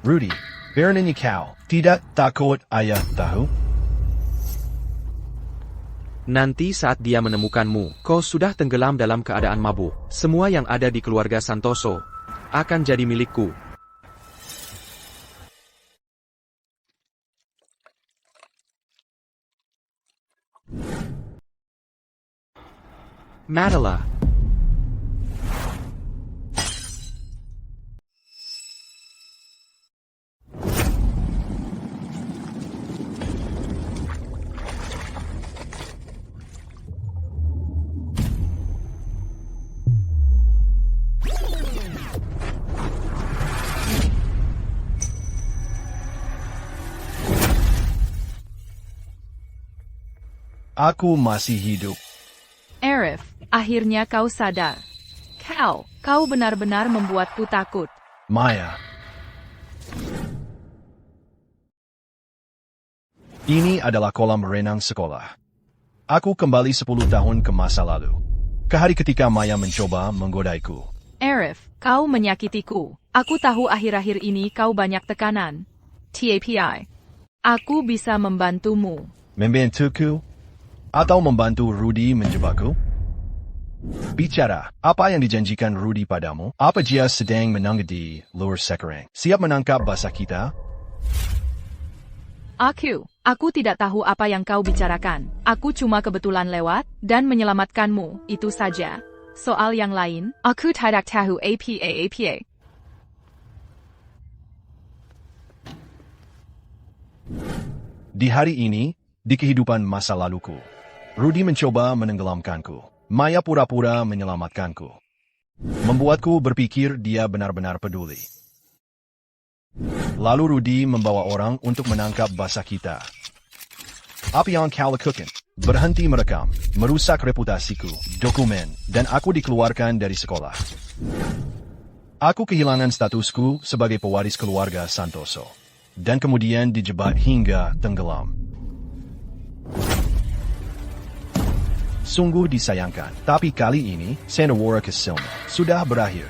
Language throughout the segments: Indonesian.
Rudy, biarin kau. Tidak takut ayah tahu? Nanti saat dia menemukanmu, kau sudah tenggelam dalam keadaan mabuk. Semua yang ada di keluarga Santoso akan jadi milikku. Madela. Aku masih hidup. Arif, akhirnya kau sadar. Kau benar-benar membuatku takut. Maya. Ini adalah kolam renang sekolah. Aku kembali 10 tahun ke masa lalu. Ke hari ketika Maya mencoba menggodaiku. Arif, kau menyakitiku. Aku tahu akhir-akhir ini kau banyak tekanan. TAPI. Aku bisa membantumu. Membantuku? Atau membantu Rudy menjebakku? Bicara, apa yang dijanjikan Rudy padamu? Apa dia sedang menanggap di luar sekarang? Siap menangkap basah kita? Aku tidak tahu apa yang kau bicarakan. Aku cuma kebetulan lewat, dan menyelamatkanmu, itu saja. Soal yang lain, aku tidak tahu apa. Di hari ini, di kehidupan masa laluku, Rudy mencoba menenggelamkanku. Maya pura-pura menyelamatkanku. Membuatku berpikir dia benar-benar peduli. Lalu Rudy membawa orang untuk menangkap basah kita. Apa yang kau lakukan? Berhenti merekam, merusak reputasiku, dokumen, dan aku dikeluarkan dari sekolah. Aku kehilangan statusku sebagai pewaris keluarga Santoso. Dan kemudian dijebak hingga tenggelam. Sungguh disayangkan, tapi kali ini, sandiwara kesilnya sudah berakhir.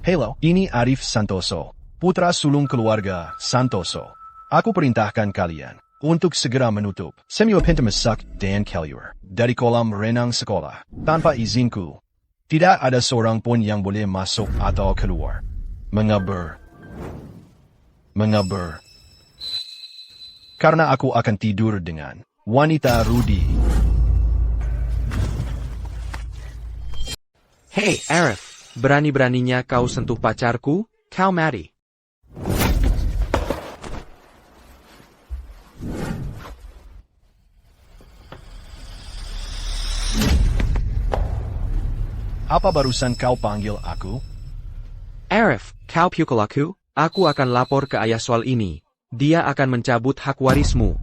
Halo, ini Arif Santoso, putra sulung keluarga Santoso. Aku perintahkan kalian untuk segera menutup semua pintu masuk dan keluar dari kolam renang sekolah tanpa izinku. Tidak ada seorang pun yang boleh masuk atau keluar. Mengapa? Karena aku akan tidur dengan wanita Rudy. Hey, Arif, berani-beraninya kau sentuh pacarku? Kau mati. Apa barusan kau panggil aku? Arif, kau pukul aku? Aku akan lapor ke ayah soal ini. Dia akan mencabut hak warismu.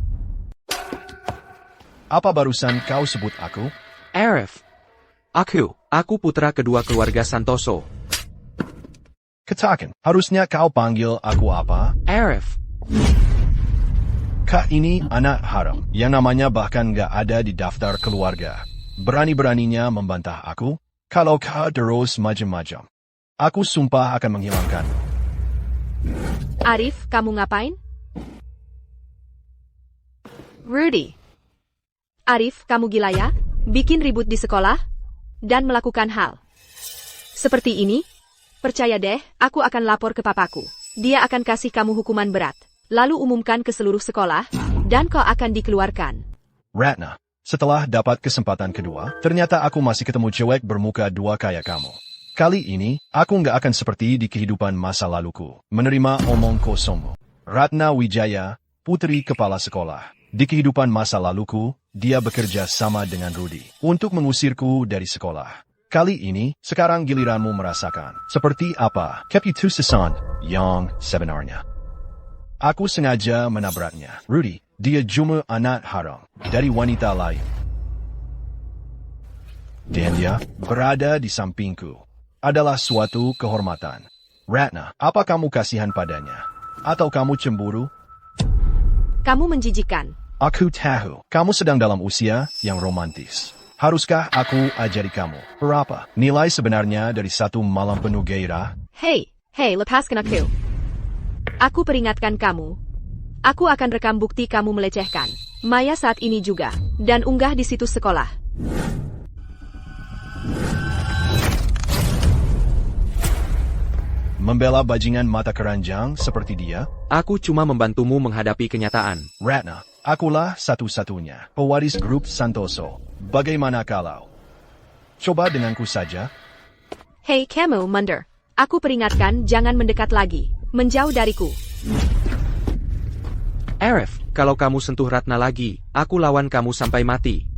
Apa barusan kau sebut aku? Arif. Aku putra kedua keluarga Santoso. Katakan, harusnya kau panggil aku apa? Arif. Kak ini anak haram, yang namanya bahkan gak ada di daftar keluarga. Berani-beraninya membantah aku? Kalau kau terus macam-macam, aku sumpah akan menghilangkanmu. Arif, kamu ngapain? Rudy. Arif, kamu gila ya? Bikin ribut di sekolah? Dan melakukan hal seperti ini? Percaya deh, aku akan lapor ke papaku. Dia akan kasih kamu hukuman berat. Lalu umumkan ke seluruh sekolah, dan kau akan dikeluarkan. Ratna, setelah dapat kesempatan kedua, ternyata aku masih ketemu cewek bermuka dua kayak kamu. Kali ini, aku nggak akan seperti di kehidupan masa laluku, menerima omong kosongmu. Ratna Wijaya, putri kepala sekolah. Di kehidupan masa laluku, dia bekerja sama dengan Rudy untuk mengusirku dari sekolah. Kali ini, sekarang giliranmu merasakan seperti apa keputusan yang sebenarnya. Aku sengaja menabraknya. Rudy, dia cuma anak haram dari wanita lain. Dan dia berada di sampingku. Adalah suatu kehormatan. Ratna, apa kamu kasihan padanya? Atau kamu cemburu? Kamu menjijikan. Aku tahu, kamu sedang dalam usia yang romantis. Haruskah aku ajari kamu? Berapa nilai sebenarnya dari satu malam penuh gairah? Hei, lepaskan aku. Aku peringatkan kamu. Aku akan rekam bukti kamu melecehkan Maya saat ini juga, dan unggah di situs sekolah. Membela bajingan mata keranjang seperti dia? Aku cuma membantumu menghadapi kenyataan. Ratna, akulah satu-satunya pewaris grup Santoso. Bagaimana kalau? Coba denganku saja. Hei, kamu mundur. Aku peringatkan jangan mendekat lagi. Menjauh dariku. Arif, kalau kamu sentuh Ratna lagi, aku lawan kamu sampai mati.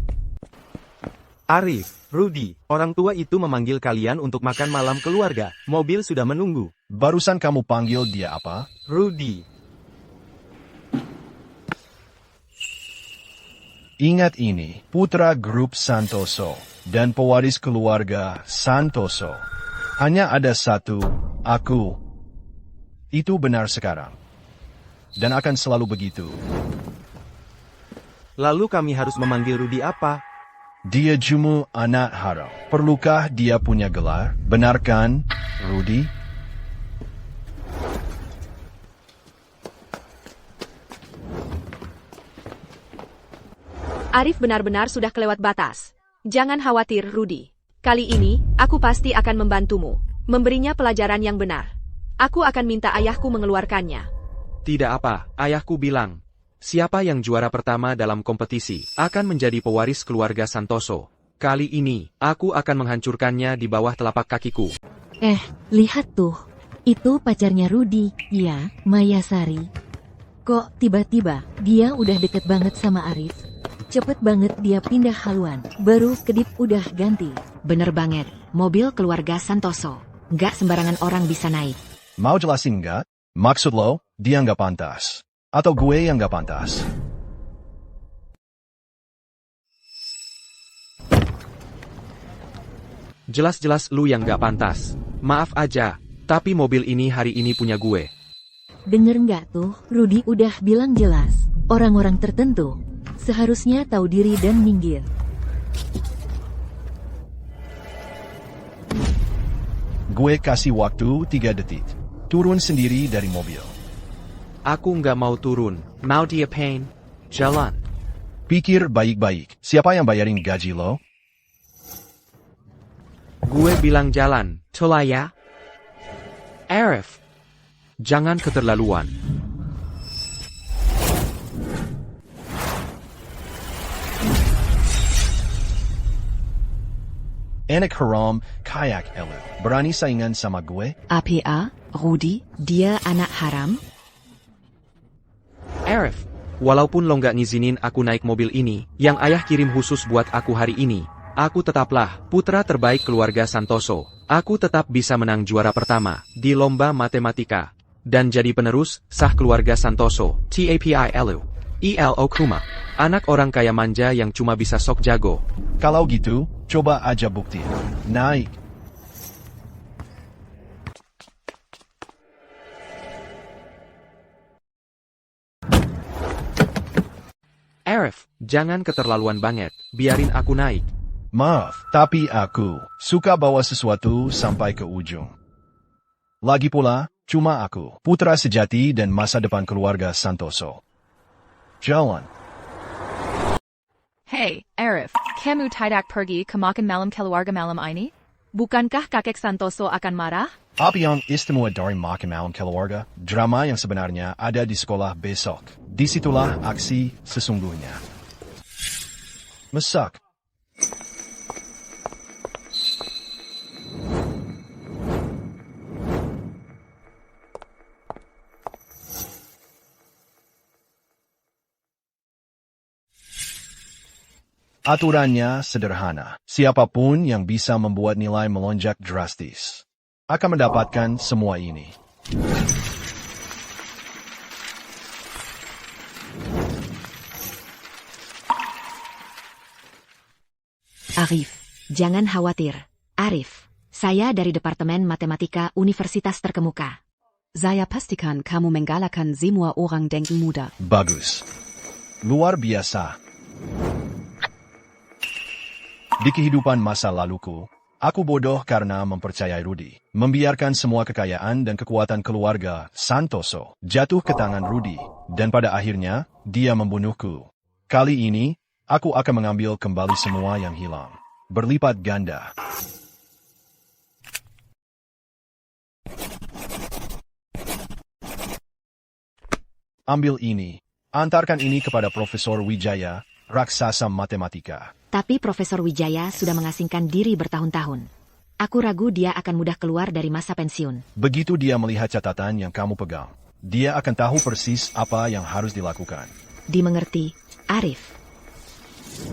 Arif, Rudy, orang tua itu memanggil kalian untuk makan malam keluarga. Mobil sudah menunggu. Barusan kamu panggil dia apa? Rudy. Ingat ini, putra grup Santoso dan pewaris keluarga Santoso. Hanya ada satu, aku. Itu benar sekarang. Dan akan selalu begitu. Lalu kami harus memanggil Rudy apa? Dia cuma anak haram. Perlukah dia punya gelar? Benarkan, Rudy? Arif benar-benar sudah kelewat batas. Jangan khawatir, Rudy. Kali ini, aku pasti akan membantumu. Memberinya pelajaran yang benar. Aku akan minta ayahku mengeluarkannya. Tidak apa, ayahku bilang. Siapa yang juara pertama dalam kompetisi akan menjadi pewaris keluarga Santoso. Kali ini, aku akan menghancurkannya di bawah telapak kakiku. Lihat tuh. Itu pacarnya Rudy, ya, Maya Sari. Kok tiba-tiba dia udah deket banget sama Arif? Cepet banget dia pindah haluan. Baru kedip udah ganti. Bener banget, mobil keluarga Santoso. Nggak sembarangan orang bisa naik. Mau jelasin nggak? Maksud lo, dia nggak pantas. Atau gue yang nggak pantas? Jelas-jelas lu yang nggak pantas. Maaf aja, tapi mobil ini hari ini punya gue. Denger nggak tuh, Rudy udah bilang jelas. Orang-orang tertentu seharusnya tahu diri dan minggir. Gue kasih waktu 3 detik. Turun sendiri dari mobil. Aku nggak mau turun. Mau dia pain? Jalan. Pikir baik-baik. Siapa yang bayarin gaji lo? Gue bilang jalan. Tolaya. Arif. Jangan keterlaluan. Anak haram, kayak elu. Berani saingan sama gue? APA, Rudy, dia anak haram? Arif, walaupun lo nggak ngizinin aku naik mobil ini, yang ayah kirim khusus buat aku hari ini, aku tetaplah putra terbaik keluarga Santoso. Aku tetap bisa menang juara pertama di lomba matematika. Dan jadi penerus sah keluarga Santoso, TAPILU. ELO Kuma, anak orang kaya manja yang cuma bisa sok jago. Kalau gitu, coba aja buktiin. Naik. Arif, jangan keterlaluan banget, biarin aku naik. Maaf, tapi aku suka bawa sesuatu sampai ke ujung. Lagi pula, cuma aku, putra sejati dan masa depan keluarga Santoso. Jalan. Hey, Arif, kamu tidak pergi ke makan malam keluarga malam ini? Bukankah kakek Santoso akan marah? Apa yang istimewa dari makan malam keluarga? Drama yang sebenarnya ada di sekolah besok. Disitulah aksi sesungguhnya. Mesak. Aturannya sederhana. Siapapun yang bisa membuat nilai melonjak drastis akan mendapatkan semua ini. Arif, jangan khawatir. Arif, saya dari Departemen Matematika Universitas Terkemuka. Saya pastikan kamu mengalahkan semua orang denken muda. Bagus. Luar biasa. Di kehidupan masa laluku, aku bodoh karena mempercayai Rudy. Membiarkan semua kekayaan dan kekuatan keluarga Santoso jatuh ke tangan Rudy. Dan pada akhirnya, dia membunuhku. Kali ini, aku akan mengambil kembali semua yang hilang. Berlipat ganda. Ambil ini. Antarkan ini kepada Profesor Wijaya, raksasa matematika. Tapi Profesor Wijaya sudah mengasingkan diri bertahun-tahun. Aku ragu dia akan mudah keluar dari masa pensiun. Begitu dia melihat catatan yang kamu pegang, dia akan tahu persis apa yang harus dilakukan. Dimengerti, Arif.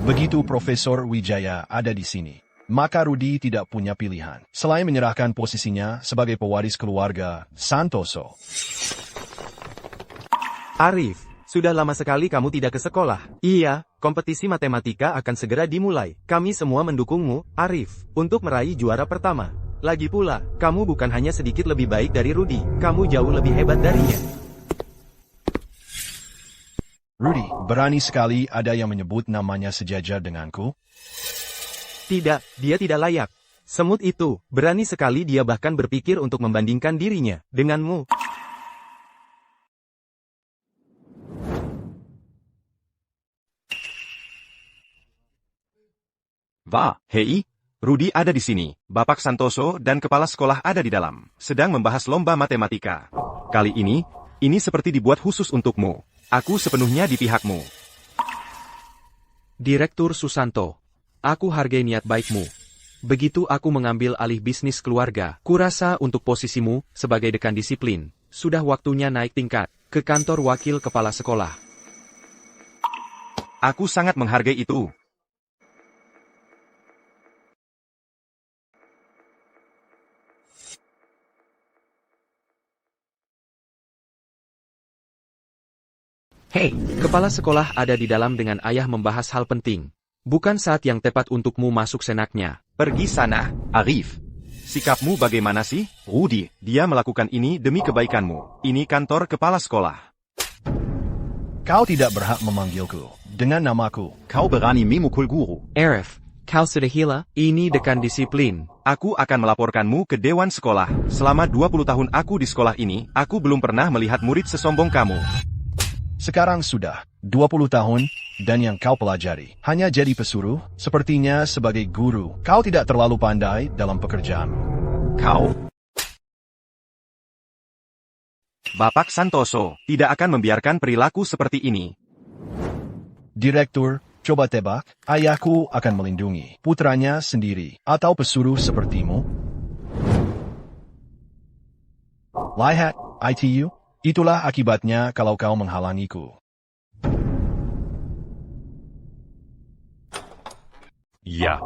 Begitu Profesor Wijaya ada di sini, maka Rudy tidak punya pilihan selain menyerahkan posisinya sebagai pewaris keluarga Santoso. Arif, sudah lama sekali kamu tidak ke sekolah. Iya, kompetisi matematika akan segera dimulai. Kami semua mendukungmu, Arif, untuk meraih juara pertama. Lagi pula, kamu bukan hanya sedikit lebih baik dari Rudy, kamu jauh lebih hebat darinya. Rudy, berani sekali ada yang menyebut namanya sejajar denganku? Tidak, dia tidak layak. Semut itu, berani sekali dia bahkan berpikir untuk membandingkan dirinya denganmu. Wah, hei, Rudy ada di sini. Bapak Santoso dan kepala sekolah ada di dalam, sedang membahas lomba matematika. Kali ini seperti dibuat khusus untukmu. Aku sepenuhnya di pihakmu. Direktur Susanto, aku hargai niat baikmu. Begitu aku mengambil alih bisnis keluarga, kurasa untuk posisimu sebagai dekan disiplin, sudah waktunya naik tingkat ke kantor wakil kepala sekolah. Aku sangat menghargai itu. Hei, kepala sekolah ada di dalam dengan ayah membahas hal penting. Bukan saat yang tepat untukmu masuk senaknya. Pergi sana, Arif. Sikapmu bagaimana sih, Rudy? Dia melakukan ini demi kebaikanmu. Ini kantor kepala sekolah. Kau tidak berhak memanggilku dengan namaku. Kau berani memukul guru. Arif, kau sudah gila? Ini dekan disiplin. Aku akan melaporkanmu ke dewan sekolah. Selama 20 tahun aku di sekolah ini, aku belum pernah melihat murid sesombong kamu. Sekarang sudah 20 tahun, dan yang kau pelajari hanya jadi pesuruh, sepertinya sebagai guru. Kau tidak terlalu pandai dalam pekerjaanmu. Kau? Bapak Santoso tidak akan membiarkan perilaku seperti ini. Direktur, coba tebak, ayahku akan melindungi putranya sendiri, atau pesuruh sepertimu? Lihat, ITU? Itulah akibatnya kalau kau menghalangiku. Ya,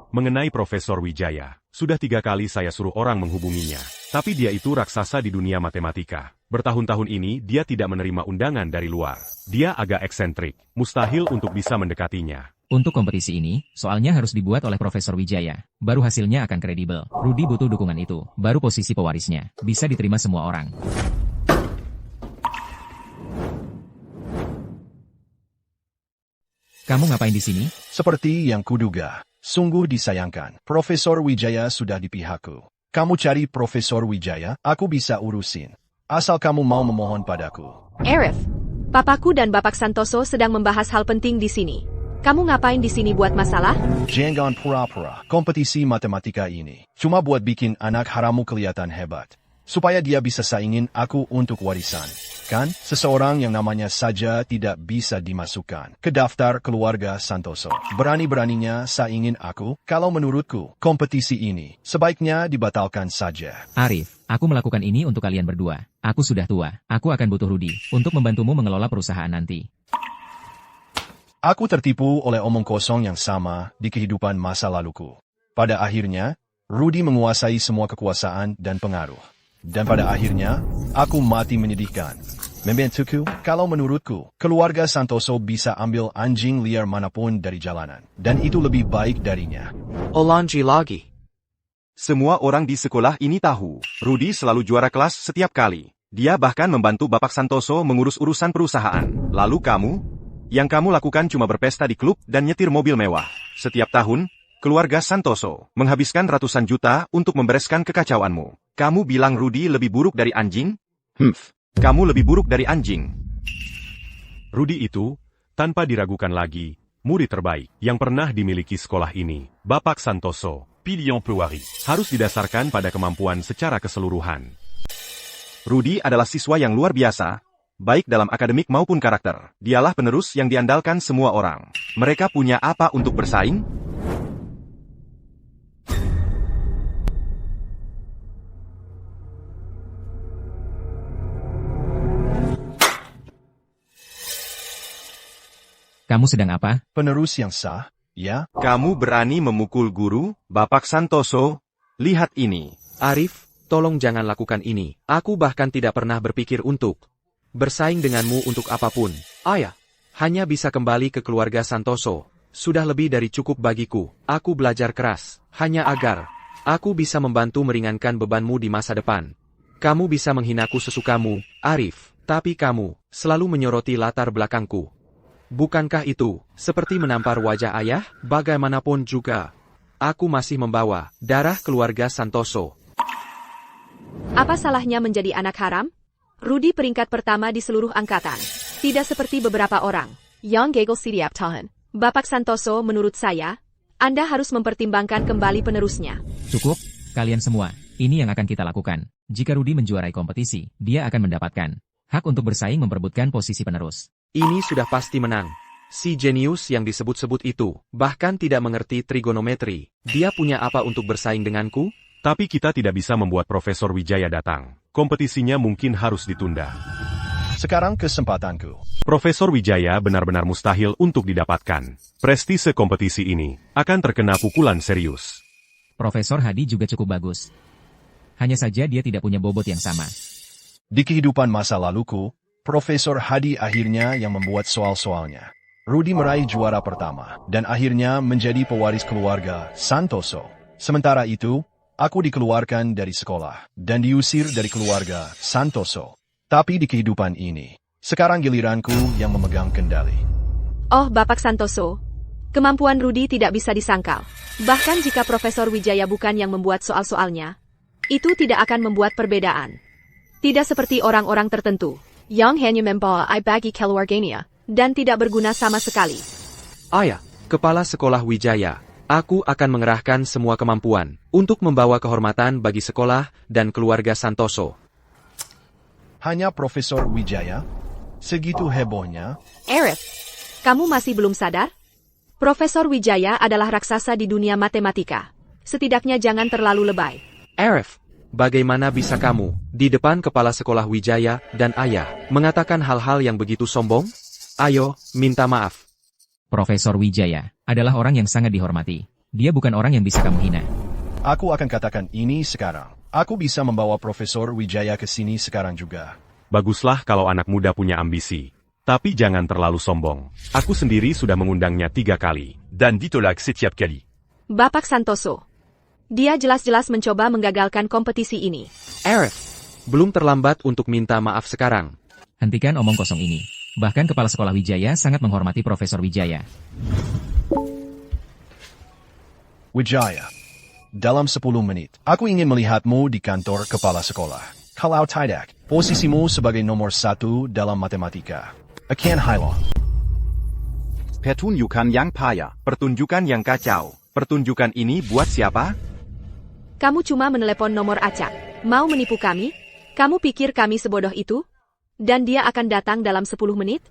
mengenai Profesor Wijaya, sudah 3 kali saya suruh orang menghubunginya. Tapi dia itu raksasa di dunia matematika. Bertahun-tahun ini dia tidak menerima undangan dari luar. Dia agak eksentrik, mustahil untuk bisa mendekatinya. Untuk kompetisi ini, soalnya harus dibuat oleh Profesor Wijaya. Baru hasilnya akan kredibel. Rudy butuh dukungan itu, baru posisi pewarisnya. Bisa diterima semua orang. Kamu ngapain di sini? Seperti yang kuduga, sungguh disayangkan. Profesor Wijaya sudah di pihakku. Kamu cari Profesor Wijaya, aku bisa urusin. Asal kamu mau memohon padaku. Arif, papaku dan Bapak Santoso sedang membahas hal penting di sini. Kamu ngapain di sini buat masalah? Jangan pura-pura. Kompetisi matematika ini cuma buat bikin anak haramu kelihatan hebat. Supaya dia bisa saingin aku untuk warisan. Kan, seseorang yang namanya saja tidak bisa dimasukkan ke daftar keluarga Santoso. Berani-beraninya saingin aku, kalau menurutku, kompetisi ini sebaiknya dibatalkan saja. Arif, aku melakukan ini untuk kalian berdua. Aku sudah tua. Aku akan butuh Rudy untuk membantumu mengelola perusahaan nanti. Aku tertipu oleh omong kosong yang sama di kehidupan masa laluku. Pada akhirnya, Rudy menguasai semua kekuasaan dan pengaruh. Dan pada akhirnya, aku mati menyedihkan. Membantuku, kalau menurutku, keluarga Santoso bisa ambil anjing liar manapun dari jalanan. Dan itu lebih baik darinya. Olanji lagi. Semua orang di sekolah ini tahu, Rudy selalu juara kelas setiap kali. Dia bahkan membantu Bapak Santoso mengurus urusan perusahaan. Lalu kamu? Yang kamu lakukan cuma berpesta di klub dan nyetir mobil mewah. Setiap tahun, Keluarga Santoso menghabiskan ratusan juta untuk membereskan kekacauanmu. Kamu bilang Rudy lebih buruk dari anjing? Kamu lebih buruk dari anjing. Rudy itu, tanpa diragukan lagi, murid terbaik yang pernah dimiliki sekolah ini. Bapak Santoso, pilihan Pewari, harus didasarkan pada kemampuan secara keseluruhan. Rudy adalah siswa yang luar biasa, baik dalam akademik maupun karakter. Dialah penerus yang diandalkan semua orang. Mereka punya apa untuk bersaing? Kamu sedang apa? Penerus yang sah, ya? Kamu berani memukul guru, Bapak Santoso? Lihat ini. Arif, tolong jangan lakukan ini. Aku bahkan tidak pernah berpikir untuk bersaing denganmu untuk apapun. Ayah, hanya bisa kembali ke keluarga Santoso. Sudah lebih dari cukup bagiku. Aku belajar keras, hanya agar aku bisa membantu meringankan bebanmu di masa depan. Kamu bisa menghinaku sesukamu, Arif, tapi kamu selalu menyoroti latar belakangku. Bukankah itu seperti menampar wajah ayah? Bagaimanapun juga, aku masih membawa darah keluarga Santoso. Apa salahnya menjadi anak haram? Rudy peringkat pertama di seluruh angkatan. Tidak seperti beberapa orang. Yang gagal setiap tahun. Bapak Santoso, menurut saya, Anda harus mempertimbangkan kembali penerusnya. Cukup, kalian semua. Ini yang akan kita lakukan. Jika Rudy menjuarai kompetisi, dia akan mendapatkan hak untuk bersaing memperebutkan posisi penerus. Ini sudah pasti menang. Si jenius yang disebut-sebut itu bahkan tidak mengerti trigonometri. Dia punya apa untuk bersaing denganku? Tapi kita tidak bisa membuat Profesor Wijaya datang. Kompetisinya mungkin harus ditunda. Sekarang kesempatanku. Profesor Wijaya benar-benar mustahil untuk didapatkan. Prestise kompetisi ini akan terkena pukulan serius. Profesor Hadi juga cukup bagus. Hanya saja dia tidak punya bobot yang sama. Di kehidupan masa laluku, Profesor Hadi akhirnya yang membuat soal-soalnya. Rudy meraih juara pertama, dan akhirnya menjadi pewaris keluarga Santoso. Sementara itu, aku dikeluarkan dari sekolah, dan diusir dari keluarga Santoso. Tapi di kehidupan ini, sekarang giliranku yang memegang kendali. Oh, Bapak Santoso, kemampuan Rudy tidak bisa disangkal. Bahkan jika Profesor Wijaya bukan yang membuat soal-soalnya, itu tidak akan membuat perbedaan. Tidak seperti orang-orang tertentu yang hanya membawa bagi keluarganya, dan tidak berguna sama sekali. Ayah, Kepala Sekolah Wijaya, aku akan mengerahkan semua kemampuan untuk membawa kehormatan bagi sekolah dan keluarga Santoso. Hanya Profesor Wijaya? Segitu hebohnya? Arif, kamu masih belum sadar? Profesor Wijaya adalah raksasa di dunia matematika. Setidaknya jangan terlalu lebay. Arif, bagaimana bisa kamu, di depan Kepala Sekolah Wijaya dan ayah, mengatakan hal-hal yang begitu sombong? Ayo, minta maaf. Profesor Wijaya adalah orang yang sangat dihormati. Dia bukan orang yang bisa kamu hina. Aku akan katakan ini sekarang. Aku bisa membawa Profesor Wijaya ke sini sekarang juga. Baguslah kalau anak muda punya ambisi. Tapi jangan terlalu sombong. Aku sendiri sudah mengundangnya 3 kali. Dan ditolak setiap kali. Bapak Santoso, dia jelas-jelas mencoba menggagalkan kompetisi ini. Arif, belum terlambat untuk minta maaf sekarang. Hentikan omong kosong ini. Bahkan Kepala Sekolah Wijaya sangat menghormati Profesor Wijaya. Wijaya, dalam 10 menit, aku ingin melihatmu di kantor Kepala Sekolah. Kalau tidak, posisimu sebagai nomor 1 dalam matematika akan hilang. Pertunjukan yang payah, pertunjukan yang kacau. Pertunjukan ini buat siapa? Kamu cuma menelepon nomor acak. Mau menipu kami? Kamu pikir kami sebodoh itu? Dan dia akan datang dalam 10 menit?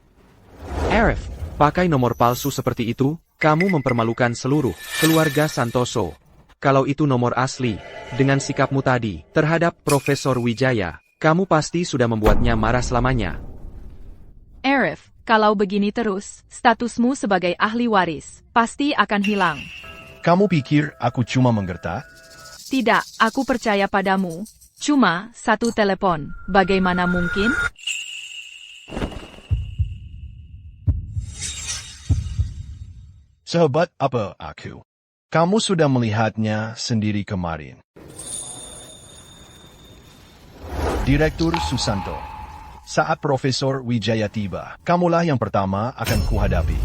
Arif, pakai nomor palsu seperti itu, kamu mempermalukan seluruh keluarga Santoso. Kalau itu nomor asli, dengan sikapmu tadi terhadap Profesor Wijaya, kamu pasti sudah membuatnya marah selamanya. Arif, kalau begini terus, statusmu sebagai ahli waris pasti akan hilang. Kamu pikir aku cuma menggertak? Tidak, aku percaya padamu. Cuma 1 telepon, bagaimana mungkin? Sahabat apa aku? Kamu sudah melihatnya sendiri kemarin. Direktur Susanto. Saat Profesor Wijaya tiba, kamulah yang pertama akan kuhadapi.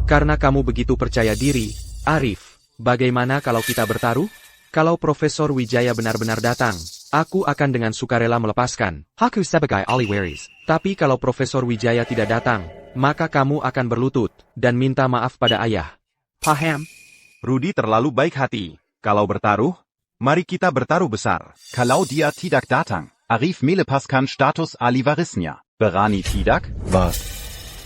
Karena kamu begitu percaya diri, Arif, bagaimana kalau kita bertaruh? Kalau Profesor Wijaya benar-benar datang, aku akan dengan sukarela melepaskan hakku sebagai ahli waris. Tapi kalau Profesor Wijaya tidak datang, maka kamu akan berlutut dan minta maaf pada ayah. Paham? Rudy terlalu baik hati. Kalau bertaruh, mari kita bertaruh besar. Kalau dia tidak datang, Arif melepaskan status ahli warisnya. Berani tidak?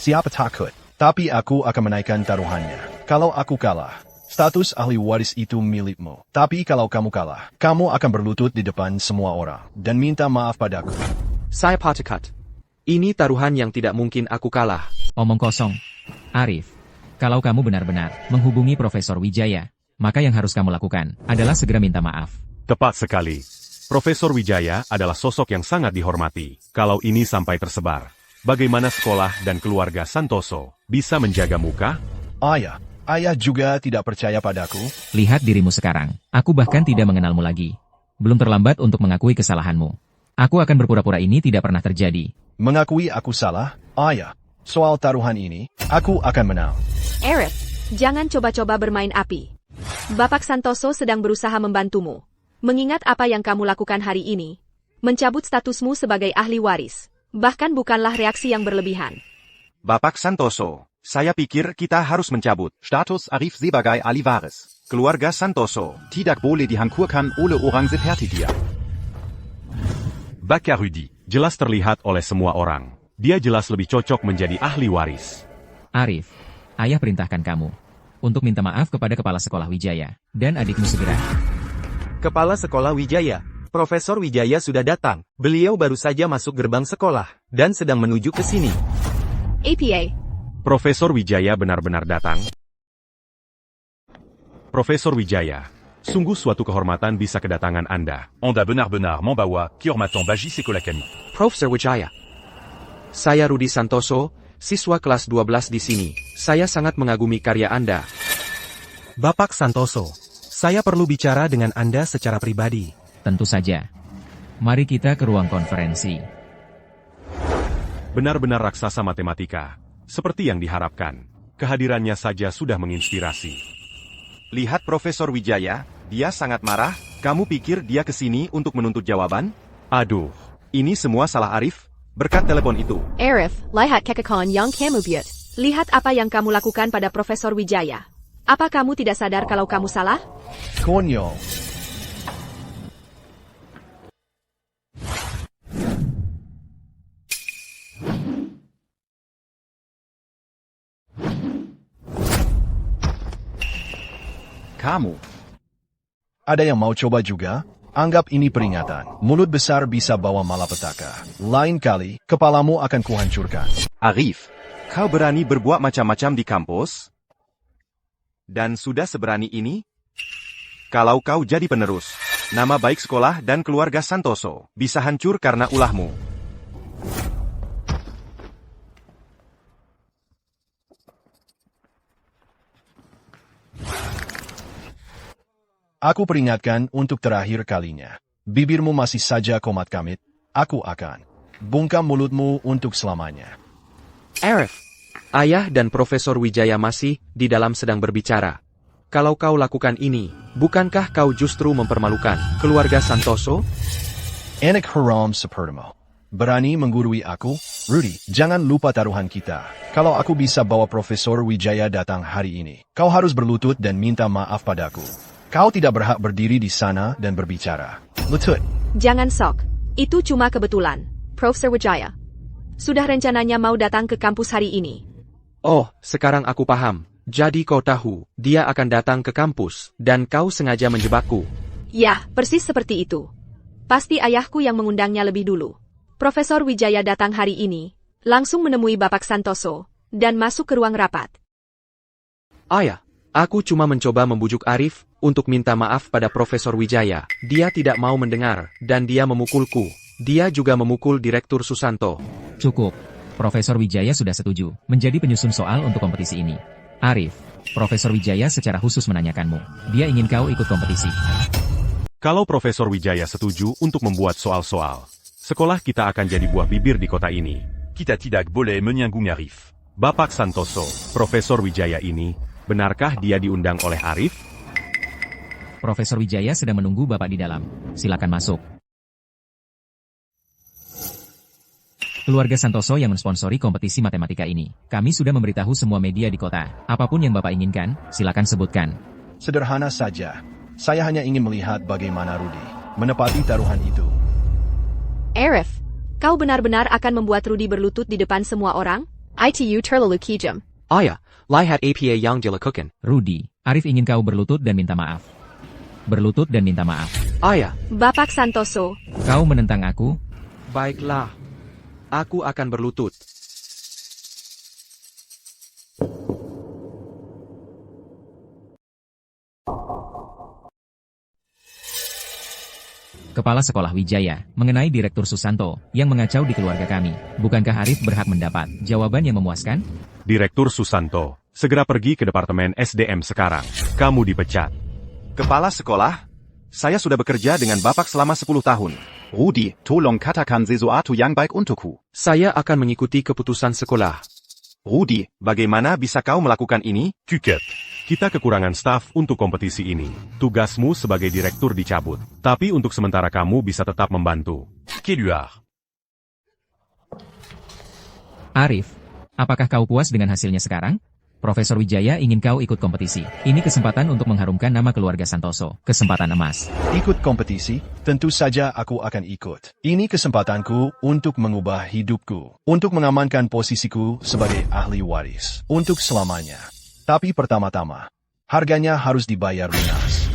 Siapa takut? Tapi aku akan menaikkan taruhannya. Kalau aku kalah, status ahli waris itu milikmu. Tapi kalau kamu kalah, kamu akan berlutut di depan semua orang dan minta maaf padaku. Saya sepakat. Ini taruhan yang tidak mungkin aku kalah. Omong kosong. Arif, kalau kamu benar-benar menghubungi Profesor Wijaya, maka yang harus kamu lakukan adalah segera minta maaf. Tepat sekali. Profesor Wijaya adalah sosok yang sangat dihormati. Kalau ini sampai tersebar, bagaimana sekolah dan keluarga Santoso bisa menjaga muka? Ayah juga tidak percaya padaku. Lihat dirimu sekarang. Aku bahkan tidak mengenalmu lagi. Belum terlambat untuk mengakui kesalahanmu. Aku akan berpura-pura ini tidak pernah terjadi. Mengakui aku salah? Ayah, soal taruhan ini, aku akan menang. Arif, jangan coba-coba bermain api. Bapak Santoso sedang berusaha membantumu. Mengingat apa yang kamu lakukan hari ini, mencabut statusmu sebagai ahli waris, bahkan bukanlah reaksi yang berlebihan. Bapak Santoso, saya pikir kita harus mencabut Status Arif sebagai ahli waris. keluarga Santoso. Tidak boleh dihancurkan oleh orang seperti dia. Bakar Rudy, jelas terlihat oleh semua orang. Dia jelas lebih cocok menjadi ahli waris. Arif, ayah perintahkan kamu untuk minta maaf kepada Kepala Sekolah Wijaya dan adikmu segera. Kepala Sekolah Wijaya, Profesor Wijaya sudah datang. Beliau baru saja masuk gerbang sekolah dan sedang menuju ke sini. APA. Profesor Wijaya benar-benar datang. Profesor Wijaya, sungguh suatu kehormatan bisa kedatangan Anda. Anda benar-benar membawa kehormatan bagi sekolah kami. Profesor Wijaya. Saya Rudy Santoso, siswa kelas 12 di sini. Saya sangat mengagumi karya Anda. Bapak Santoso, saya perlu bicara dengan Anda secara pribadi. Tentu saja. Mari kita ke ruang konferensi. Benar-benar raksasa matematika. Seperti yang diharapkan. Kehadirannya saja sudah menginspirasi. Lihat Profesor Wijaya, dia sangat marah. Kamu pikir dia kesini untuk menuntut jawaban? Aduh, Ini semua salah Arif, berkat telepon itu. Arif, lihat kekekon yang kamu buat. Lihat apa yang kamu lakukan pada Profesor Wijaya. Apa kamu tidak sadar kalau kamu salah? Konyol. Kamu. Ada yang mau coba juga? Anggap ini peringatan. Mulut besar bisa bawa malapetaka. Lain kali, kepalamu akan kuhancurkan. Arif, kau berani berbuat macam-macam di kampus? Dan sudah seberani ini? Kalau kau jadi penerus, nama baik sekolah dan keluarga Santoso bisa hancur karena ulahmu. Aku peringatkan untuk terakhir kalinya. Bibirmu masih saja komat kamit, aku akan bungkam mulutmu untuk selamanya. Arif, ayah dan Profesor Wijaya masih di dalam sedang berbicara. Kalau kau lakukan ini, bukankah kau justru mempermalukan keluarga Santoso? Anak haram sepertimu. Berani menggurui aku? Rudy, jangan lupa taruhan kita. Kalau aku bisa bawa Profesor Wijaya datang hari ini, kau harus berlutut dan minta maaf padaku. Kau tidak berhak berdiri di sana dan berbicara. Lutut. Jangan sok. Itu cuma kebetulan. Profesor Wijaya sudah rencananya mau datang ke kampus hari ini. Oh, sekarang aku paham. Jadi kau tahu, dia akan datang ke kampus, dan kau sengaja menjebakku. Ya, persis seperti itu. Pasti ayahku yang mengundangnya lebih dulu. Profesor Wijaya datang hari ini, langsung menemui Bapak Santoso, dan masuk ke ruang rapat. Ayah, aku cuma mencoba membujuk Arif untuk minta maaf pada Profesor Wijaya. Dia tidak mau mendengar, dan dia memukulku. Dia juga memukul Direktur Susanto. Cukup. Profesor Wijaya sudah setuju menjadi penyusun soal untuk kompetisi ini. Arif, Profesor Wijaya secara khusus menanyakanmu. Dia ingin kau ikut kompetisi. Kalau Profesor Wijaya setuju untuk membuat soal-soal, sekolah kita akan jadi buah bibir di kota ini. Kita tidak boleh menyanggung Arif. Bapak Santoso, Profesor Wijaya ini, benarkah dia diundang oleh Arif? Profesor Wijaya sedang menunggu Bapak di dalam. Silakan masuk. Keluarga Santoso yang mensponsori kompetisi matematika ini. Kami sudah memberitahu semua media di kota. Apapun yang Bapak inginkan, silakan sebutkan. Sederhana saja. Saya hanya ingin melihat bagaimana Rudy menepati taruhan itu. Arif, kau benar-benar akan membuat Rudy berlutut di depan semua orang? ITU terlalu kejam. Ayah, lihat apa yang dilakukan. Rudy, Arif ingin kau berlutut dan minta maaf. Berlutut dan minta maaf. Ayah, Bapak Santoso, Kau menentang aku? baiklah. Aku akan berlutut. Kepala Sekolah Wijaya, mengenai Direktur Susanto, yang mengacau di keluarga kami. Bukankah Arif berhak mendapat jawaban yang memuaskan? Direktur Susanto, segera pergi ke Departemen SDM sekarang. Kamu dipecat. Kepala sekolah, saya sudah bekerja dengan Bapak selama 10 tahun. Rudi, tolong katakan sesuatu yang baik untukku. Saya akan mengikuti keputusan sekolah. Rudi, bagaimana bisa kau melakukan ini? Cuket. Kita kekurangan staf untuk kompetisi ini. Tugasmu sebagai direktur dicabut. Tapi untuk sementara kamu bisa tetap membantu. Keluar. Arif, apakah kau puas dengan hasilnya sekarang? Profesor Wijaya ingin kau ikut kompetisi. Ini kesempatan untuk mengharumkan nama keluarga Santoso. Kesempatan emas. Ikut kompetisi? Tentu saja aku akan ikut. Ini kesempatanku untuk mengubah hidupku. Untuk mengamankan posisiku sebagai ahli waris. Untuk selamanya. Tapi pertama-tama, harganya harus dibayar lunas.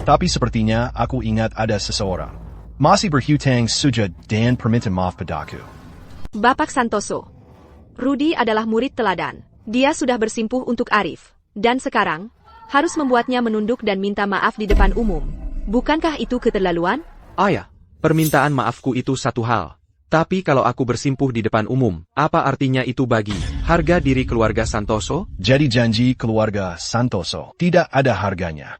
Tapi sepertinya aku ingat ada seseorang. Masih berhutang sujud dan perminta maaf padaku. Bapak Santoso, Rudy adalah murid teladan. Dia sudah bersimpuh untuk Arif. Dan sekarang, harus membuatnya menunduk dan minta maaf di depan umum. Bukankah itu keterlaluan? Ayah, permintaan maafku itu satu hal. Tapi kalau aku bersimpuh di depan umum, apa artinya itu bagi harga diri keluarga Santoso? Jadi janji keluarga Santoso tidak ada harganya.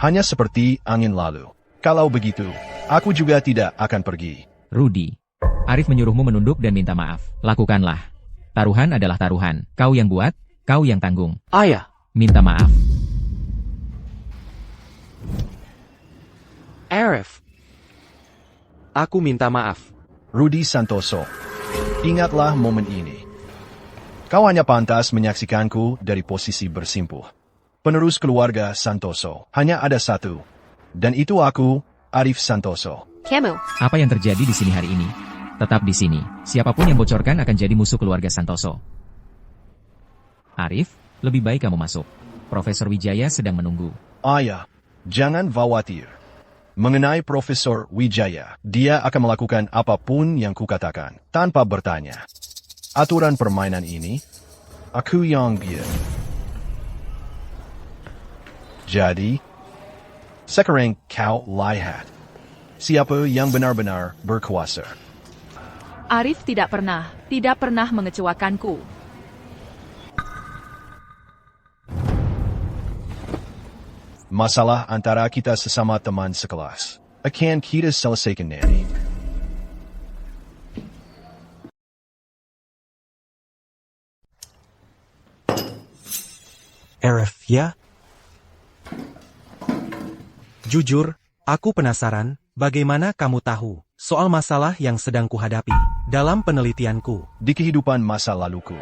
Hanya seperti angin lalu. Kalau begitu, aku juga tidak akan pergi. Rudy, Arif menyuruhmu menunduk dan minta maaf. Lakukanlah. Taruhan adalah taruhan. Kau yang buat, kau yang tanggung. Ayah, Minta maaf. Arif. Aku minta maaf. Rudy Santoso, ingatlah momen ini. Kau hanya pantas menyaksikanku dari posisi bersimpuh. Penerus keluarga Santoso hanya ada satu. Dan itu aku, Arif Santoso. Kamu, Apa yang terjadi di sini hari ini? Tetap di sini. Siapapun yang bocorkan akan jadi musuh keluarga Santoso. Arif, lebih baik kamu masuk. Profesor Wijaya sedang menunggu. Ayah, jangan khawatir. Mengenai Profesor Wijaya, dia akan melakukan apapun yang kukatakan, tanpa bertanya. Aturan permainan ini, aku yang biar. Jadi, sekarang kau lihat. Siapa yang benar-benar berkuasa. Arif tidak pernah mengecewakanku. Masalah antara kita sesama teman sekelas akan kita selesaikan nanti. Arif, ya? Jujur, aku penasaran, bagaimana kamu tahu soal masalah yang sedang kuhadapi dalam penelitianku. Di kehidupan masa laluku,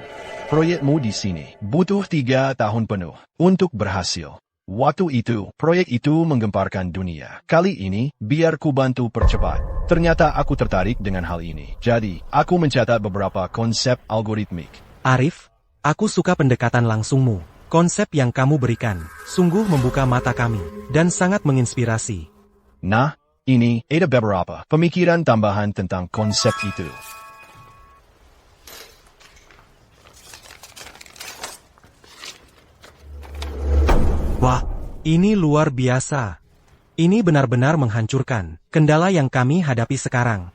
proyekmu di sini butuh 3 tahun penuh untuk berhasil. Waktu itu, proyek itu menggemparkan dunia. Kali ini, biar ku bantu percepat. Ternyata aku tertarik dengan hal ini. Jadi, aku mencatat beberapa konsep algoritmik. Arif, aku suka pendekatan langsungmu. Konsep yang kamu berikan sungguh membuka mata kami dan sangat menginspirasi. Nah, ini ada beberapa pemikiran tambahan tentang konsep itu. Wah, ini luar biasa. Ini benar-benar menghancurkan kendala yang kami hadapi sekarang.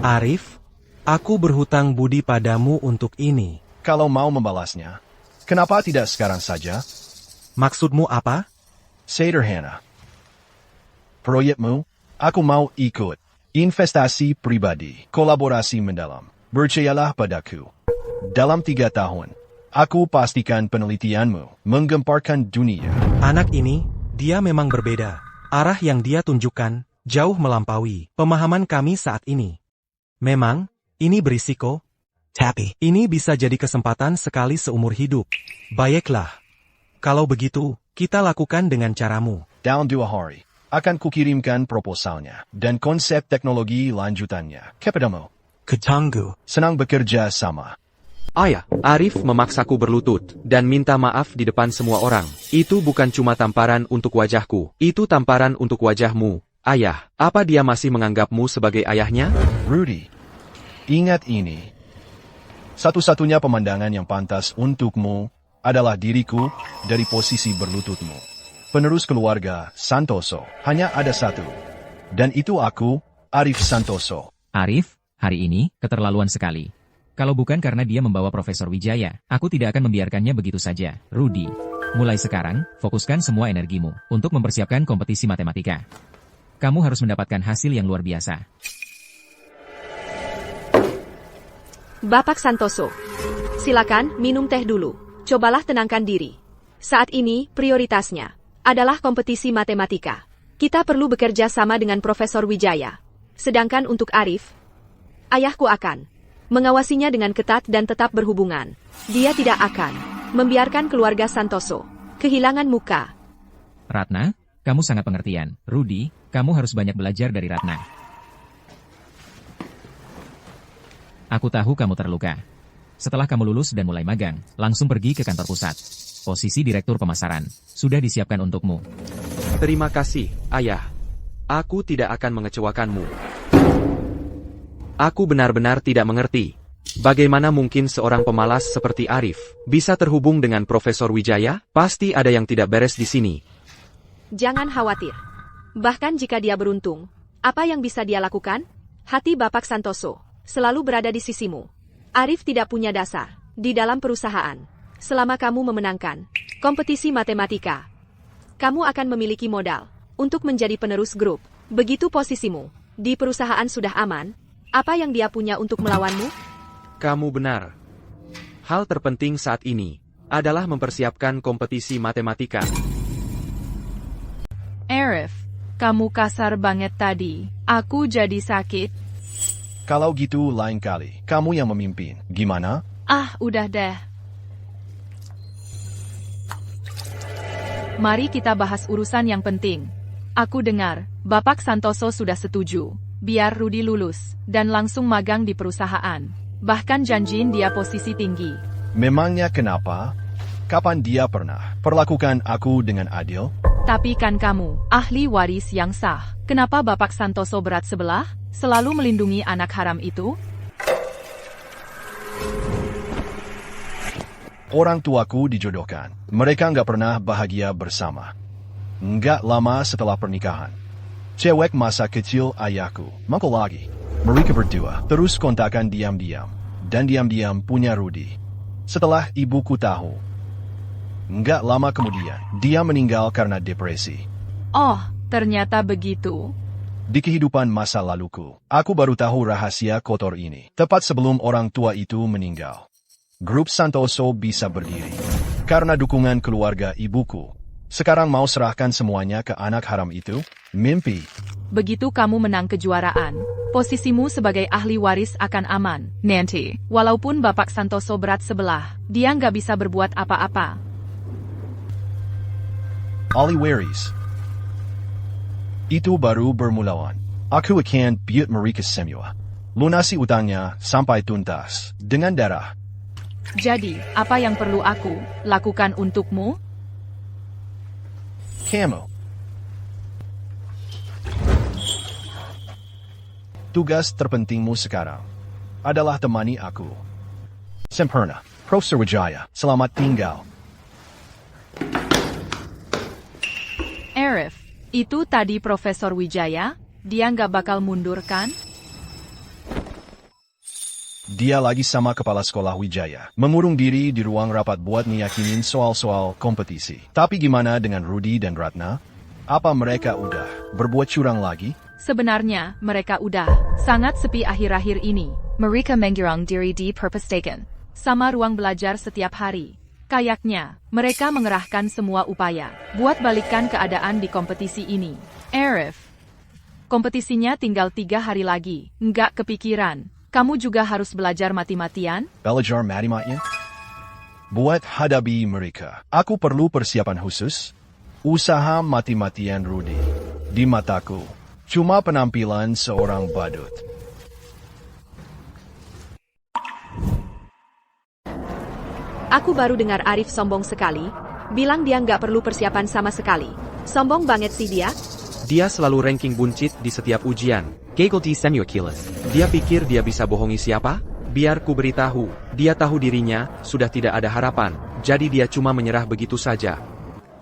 Arif, aku berhutang budi padamu untuk ini. Kalau mau membalasnya, kenapa tidak sekarang saja? Maksudmu apa? Sederhana. Proyekmu, aku mau ikut. Investasi pribadi, kolaborasi mendalam. Percayalah padaku. Dalam 3 tahun, aku pastikan penelitianmu menggemparkan dunia. Anak ini, dia memang berbeda. Arah yang dia tunjukkan jauh melampaui pemahaman kami saat ini. Memang, ini berisiko, tapi ini bisa jadi kesempatan sekali seumur hidup. Baiklah. Kalau begitu, kita lakukan dengan caramu. Dalam 2 hari, akan kukirimkan proposalnya dan konsep teknologi lanjutannya kepadamu. Ketangguh. Senang bekerja sama. Ayah, Arif memaksaku berlutut dan minta maaf di depan semua orang. Itu bukan cuma tamparan untuk wajahku, itu tamparan untuk wajahmu. Ayah, apa dia masih menganggapmu sebagai ayahnya? Rudy, ingat ini. Satu-satunya pemandangan yang pantas untukmu adalah diriku dari posisi berlututmu. Penerus keluarga Santoso hanya ada satu. Dan itu aku, Arif Santoso. Arif, hari ini, keterlaluan sekali. Kalau bukan karena dia membawa Profesor Wijaya, aku tidak akan membiarkannya begitu saja. Rudy, mulai sekarang, fokuskan semua energimu untuk mempersiapkan kompetisi matematika. Kamu harus mendapatkan hasil yang luar biasa. Bapak Santoso, silakan minum teh dulu. Cobalah tenangkan diri. Saat ini, prioritasnya adalah kompetisi matematika. Kita perlu bekerja sama dengan Profesor Wijaya. Sedangkan untuk Arif, ayahku akan mengawasinya dengan ketat dan tetap berhubungan. Dia tidak akan membiarkan keluarga Santoso kehilangan muka. Ratna, kamu sangat pengertian. Rudy, kamu harus banyak belajar dari Ratna. Aku tahu kamu terluka. Setelah kamu lulus dan mulai magang, langsung pergi ke kantor pusat. Posisi direktur pemasaran sudah disiapkan untukmu. Terima kasih, Ayah. Aku tidak akan mengecewakanmu. Aku benar-benar tidak mengerti. Bagaimana mungkin seorang pemalas seperti Arif bisa terhubung dengan Profesor Wijaya? Pasti ada yang tidak beres di sini. Jangan khawatir. Bahkan jika dia beruntung, apa yang bisa dia lakukan? Hati Bapak Santoso selalu berada di sisimu. Arif tidak punya dasar di dalam perusahaan. Selama kamu memenangkan kompetisi matematika, kamu akan memiliki modal untuk menjadi penerus grup. Begitu posisimu di perusahaan sudah aman, apa yang dia punya untuk melawanmu? Kamu benar. Hal terpenting saat ini adalah mempersiapkan kompetisi matematika. Arif, kamu kasar banget tadi. Aku jadi sakit. Kalau gitu lain kali, kamu yang memimpin. Gimana? Ah, udah deh. Mari kita bahas urusan yang penting. Aku dengar, Bapak Santoso sudah setuju. Biar Rudy lulus, dan langsung magang di perusahaan. Bahkan janjiin dia posisi tinggi. Memangnya kenapa? Kapan dia pernah perlakukan aku dengan adil? Tapi kan kamu, ahli waris yang sah. Kenapa Bapak Santoso berat sebelah? Selalu melindungi anak haram itu? Orang tuaku dijodohkan. Mereka nggak pernah bahagia bersama. Nggak lama setelah pernikahan, cewek masa kecil ayahku mangkul lagi. Mereka berdua terus kontakan diam-diam. Dan diam-diam punya Rudy. Setelah ibuku tahu, nggak lama kemudian, dia meninggal karena depresi. Oh, ternyata begitu. Di kehidupan masa laluku, aku baru tahu rahasia kotor ini. Tepat sebelum orang tua itu meninggal. Grup Santoso bisa berdiri karena dukungan keluarga ibuku. Sekarang mau serahkan semuanya ke anak haram itu? Mimpi. Begitu kamu menang kejuaraan, posisimu sebagai ahli waris akan aman. Nanti, walaupun Bapak Santoso berat sebelah, dia nggak bisa berbuat apa-apa. Ahli waris. Itu baru bermulawan. Aku akan buat mereka semua. Lunasi utangnya sampai tuntas dengan darah. Jadi, apa yang perlu aku lakukan untukmu? Kamu. Tugas terpentingmu sekarang adalah temani aku. Sempurna, Profesor Wijaya, selamat tinggal. Arif, itu tadi Profesor Wijaya? Dia nggak bakal mundur kan? Dia lagi sama kepala sekolah Wijaya, mengurung diri di ruang rapat buat ngeyakinin soal-soal kompetisi. Tapi gimana dengan Rudy dan Ratna? Apa mereka udah berbuat curang lagi? Sebenarnya, mereka udah sangat sepi akhir-akhir ini. Mereka mengurung diri di perpustakaan, sama ruang belajar setiap hari. Kayaknya, mereka mengerahkan semua upaya buat balikan keadaan di kompetisi ini. Arif, kompetisinya tinggal 3 hari lagi. Nggak kepikiran. Kamu juga harus belajar mati-matian? Belajar mati-matian? Buat hadapi mereka, aku perlu persiapan khusus. Usaha mati-matian Rudy. Di mataku, cuma penampilan seorang badut. Aku baru dengar Arif sombong sekali, bilang dia nggak perlu persiapan sama sekali. Sombong banget sih dia. Dia selalu ranking buncit di setiap ujian. Gagled Semiokilis. Dia pikir dia bisa bohongi siapa? Biar ku beritahu, dia tahu dirinya, sudah tidak ada harapan, jadi dia cuma menyerah begitu saja.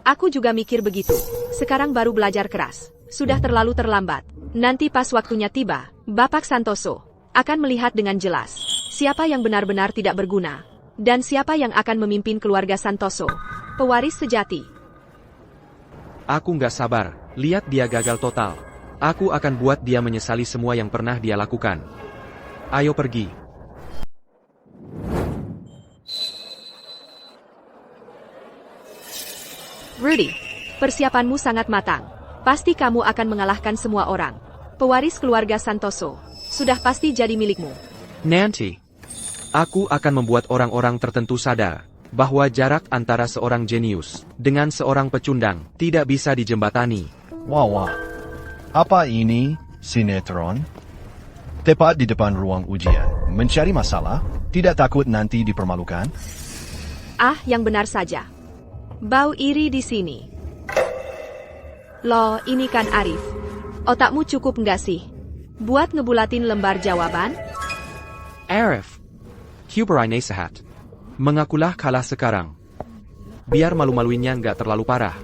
Aku juga mikir begitu. Sekarang baru belajar keras. Sudah terlalu terlambat. Nanti pas waktunya tiba, Bapak Santoso akan melihat dengan jelas siapa yang benar-benar tidak berguna. Dan siapa yang akan memimpin keluarga Santoso, pewaris sejati. Aku nggak sabar, lihat dia gagal total. Aku akan buat dia menyesali semua yang pernah dia lakukan. Ayo pergi. Rudy, persiapanmu sangat matang. Pasti kamu akan mengalahkan semua orang. Pewaris keluarga Santoso, sudah pasti jadi milikmu. Nanti, aku akan membuat orang-orang tertentu sadar bahwa jarak antara seorang jenius dengan seorang pecundang tidak bisa dijembatani. Wah. Apa ini, sinetron? Tepat di depan ruang ujian. Mencari masalah? Tidak takut nanti dipermalukan? Ah, yang benar saja. Bau iri di sini. Loh, ini kan Arif. Otakmu cukup nggak sih? Buat ngebulatin lembar jawaban? Arif, Huberai Nasehat. Mengakulah kalah sekarang. Biar malu-maluinnya nggak terlalu parah.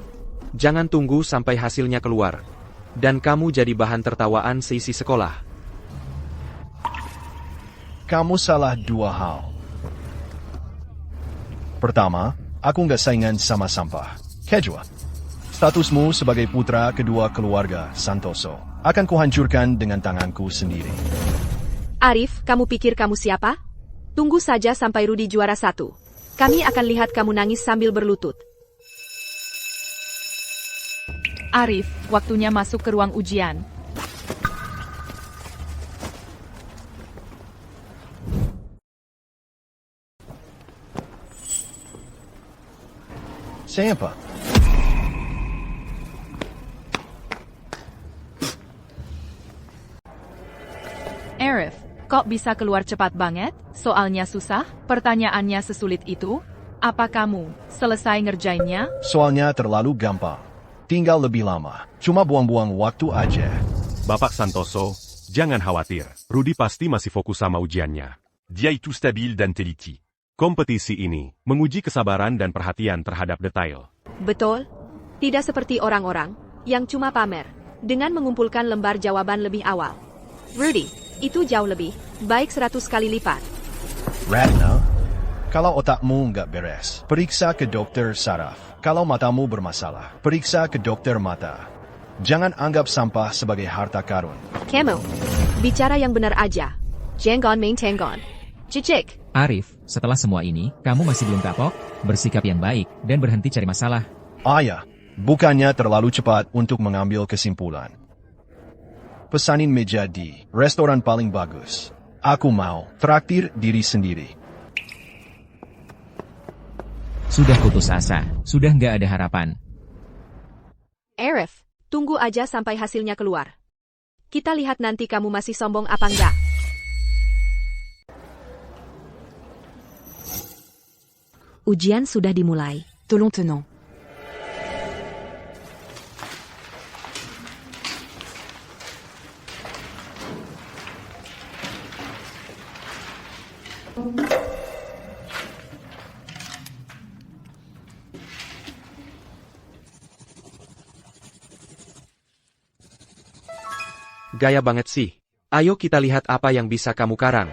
Jangan tunggu sampai hasilnya keluar. Dan kamu jadi bahan tertawaan seisi sekolah. Kamu salah 2 hal. Pertama, aku nggak saingan sama sampah. Kedua, statusmu sebagai putra kedua keluarga Santoso akan kuhancurkan dengan tanganku sendiri. Arif, kamu pikir kamu siapa? Tunggu saja sampai Rudy juara 1. Kami akan lihat kamu nangis sambil berlutut. Arif, waktunya masuk ke ruang ujian. Siapa? Arif, kok bisa keluar cepat banget? Soalnya susah? Pertanyaannya sesulit itu? Apa kamu selesai ngerjainnya? Soalnya terlalu gampang. Tinggal lebih lama. Cuma buang-buang waktu aja. Bapak Santoso, jangan khawatir. Rudy pasti masih fokus sama ujiannya. Dia itu stabil dan teliti. Kompetisi ini menguji kesabaran dan perhatian terhadap detail. Betul. Tidak seperti orang-orang yang cuma pamer dengan mengumpulkan lembar jawaban lebih awal. Rudy, itu jauh lebih baik 100 kali lipat. Ratna, kalau otakmu nggak beres, periksa ke dokter saraf. Kalau matamu bermasalah, periksa ke dokter mata. Jangan anggap sampah sebagai harta karun. Kamu, bicara yang benar aja. Jangan main tenggon. Cicik. Arif, setelah semua ini, kamu masih belum kapok? Bersikap yang baik, dan berhenti cari masalah. Ayah, bukannya terlalu cepat untuk mengambil kesimpulan. Pesanin meja di restoran paling bagus. Aku mau traktir diri sendiri. Sudah putus asa, sudah nggak ada harapan. Arif, tunggu aja sampai hasilnya keluar. Kita lihat nanti kamu masih sombong apa enggak. Ujian sudah dimulai. Tolong tenang. Gaya banget sih. Ayo kita lihat apa yang bisa kamu karang.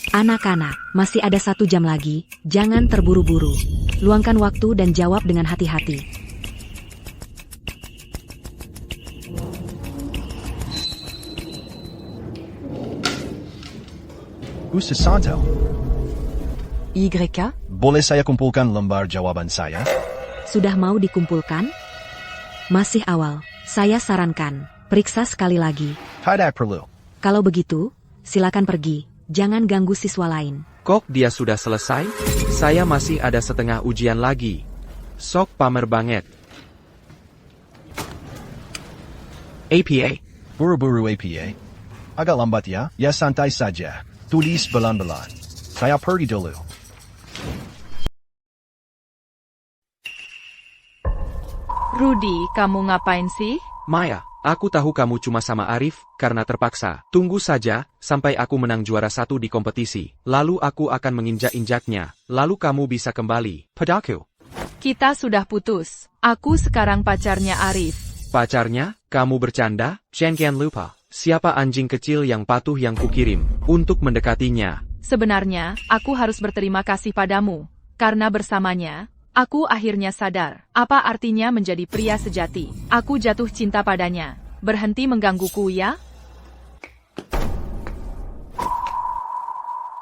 Anak-anak, masih ada 1 jam lagi, jangan terburu-buru. Luangkan waktu dan jawab dengan hati-hati. Ustaz Santo, YK? boleh saya kumpulkan lembar jawaban saya? Sudah mau dikumpulkan? Masih awal, saya sarankan, periksa sekali lagi. Tidak perlu. Kalau begitu, silakan pergi, jangan ganggu siswa lain. Kok dia sudah selesai? Saya masih ada setengah ujian lagi. Sok pamer banget. APA. Buru-buru APA. Agak lambat ya? Ya santai saja. Tulis belan-belan. Saya pergi dulu. Rudy, kamu ngapain sih? Maya, aku tahu kamu cuma sama Arif, karena terpaksa. Tunggu saja, sampai aku menang juara 1 di kompetisi. Lalu aku akan menginjak-injaknya. Lalu kamu bisa kembali. Padaku. Kita sudah putus. Aku sekarang pacarnya Arif. Pacarnya? Kamu bercanda? Jangan lupa. Siapa anjing kecil yang patuh yang kukirim untuk mendekatinya? Sebenarnya, aku harus berterima kasih padamu. Karena bersamanya, aku akhirnya sadar, apa artinya menjadi pria sejati. Aku jatuh cinta padanya. Berhenti menggangguku ya?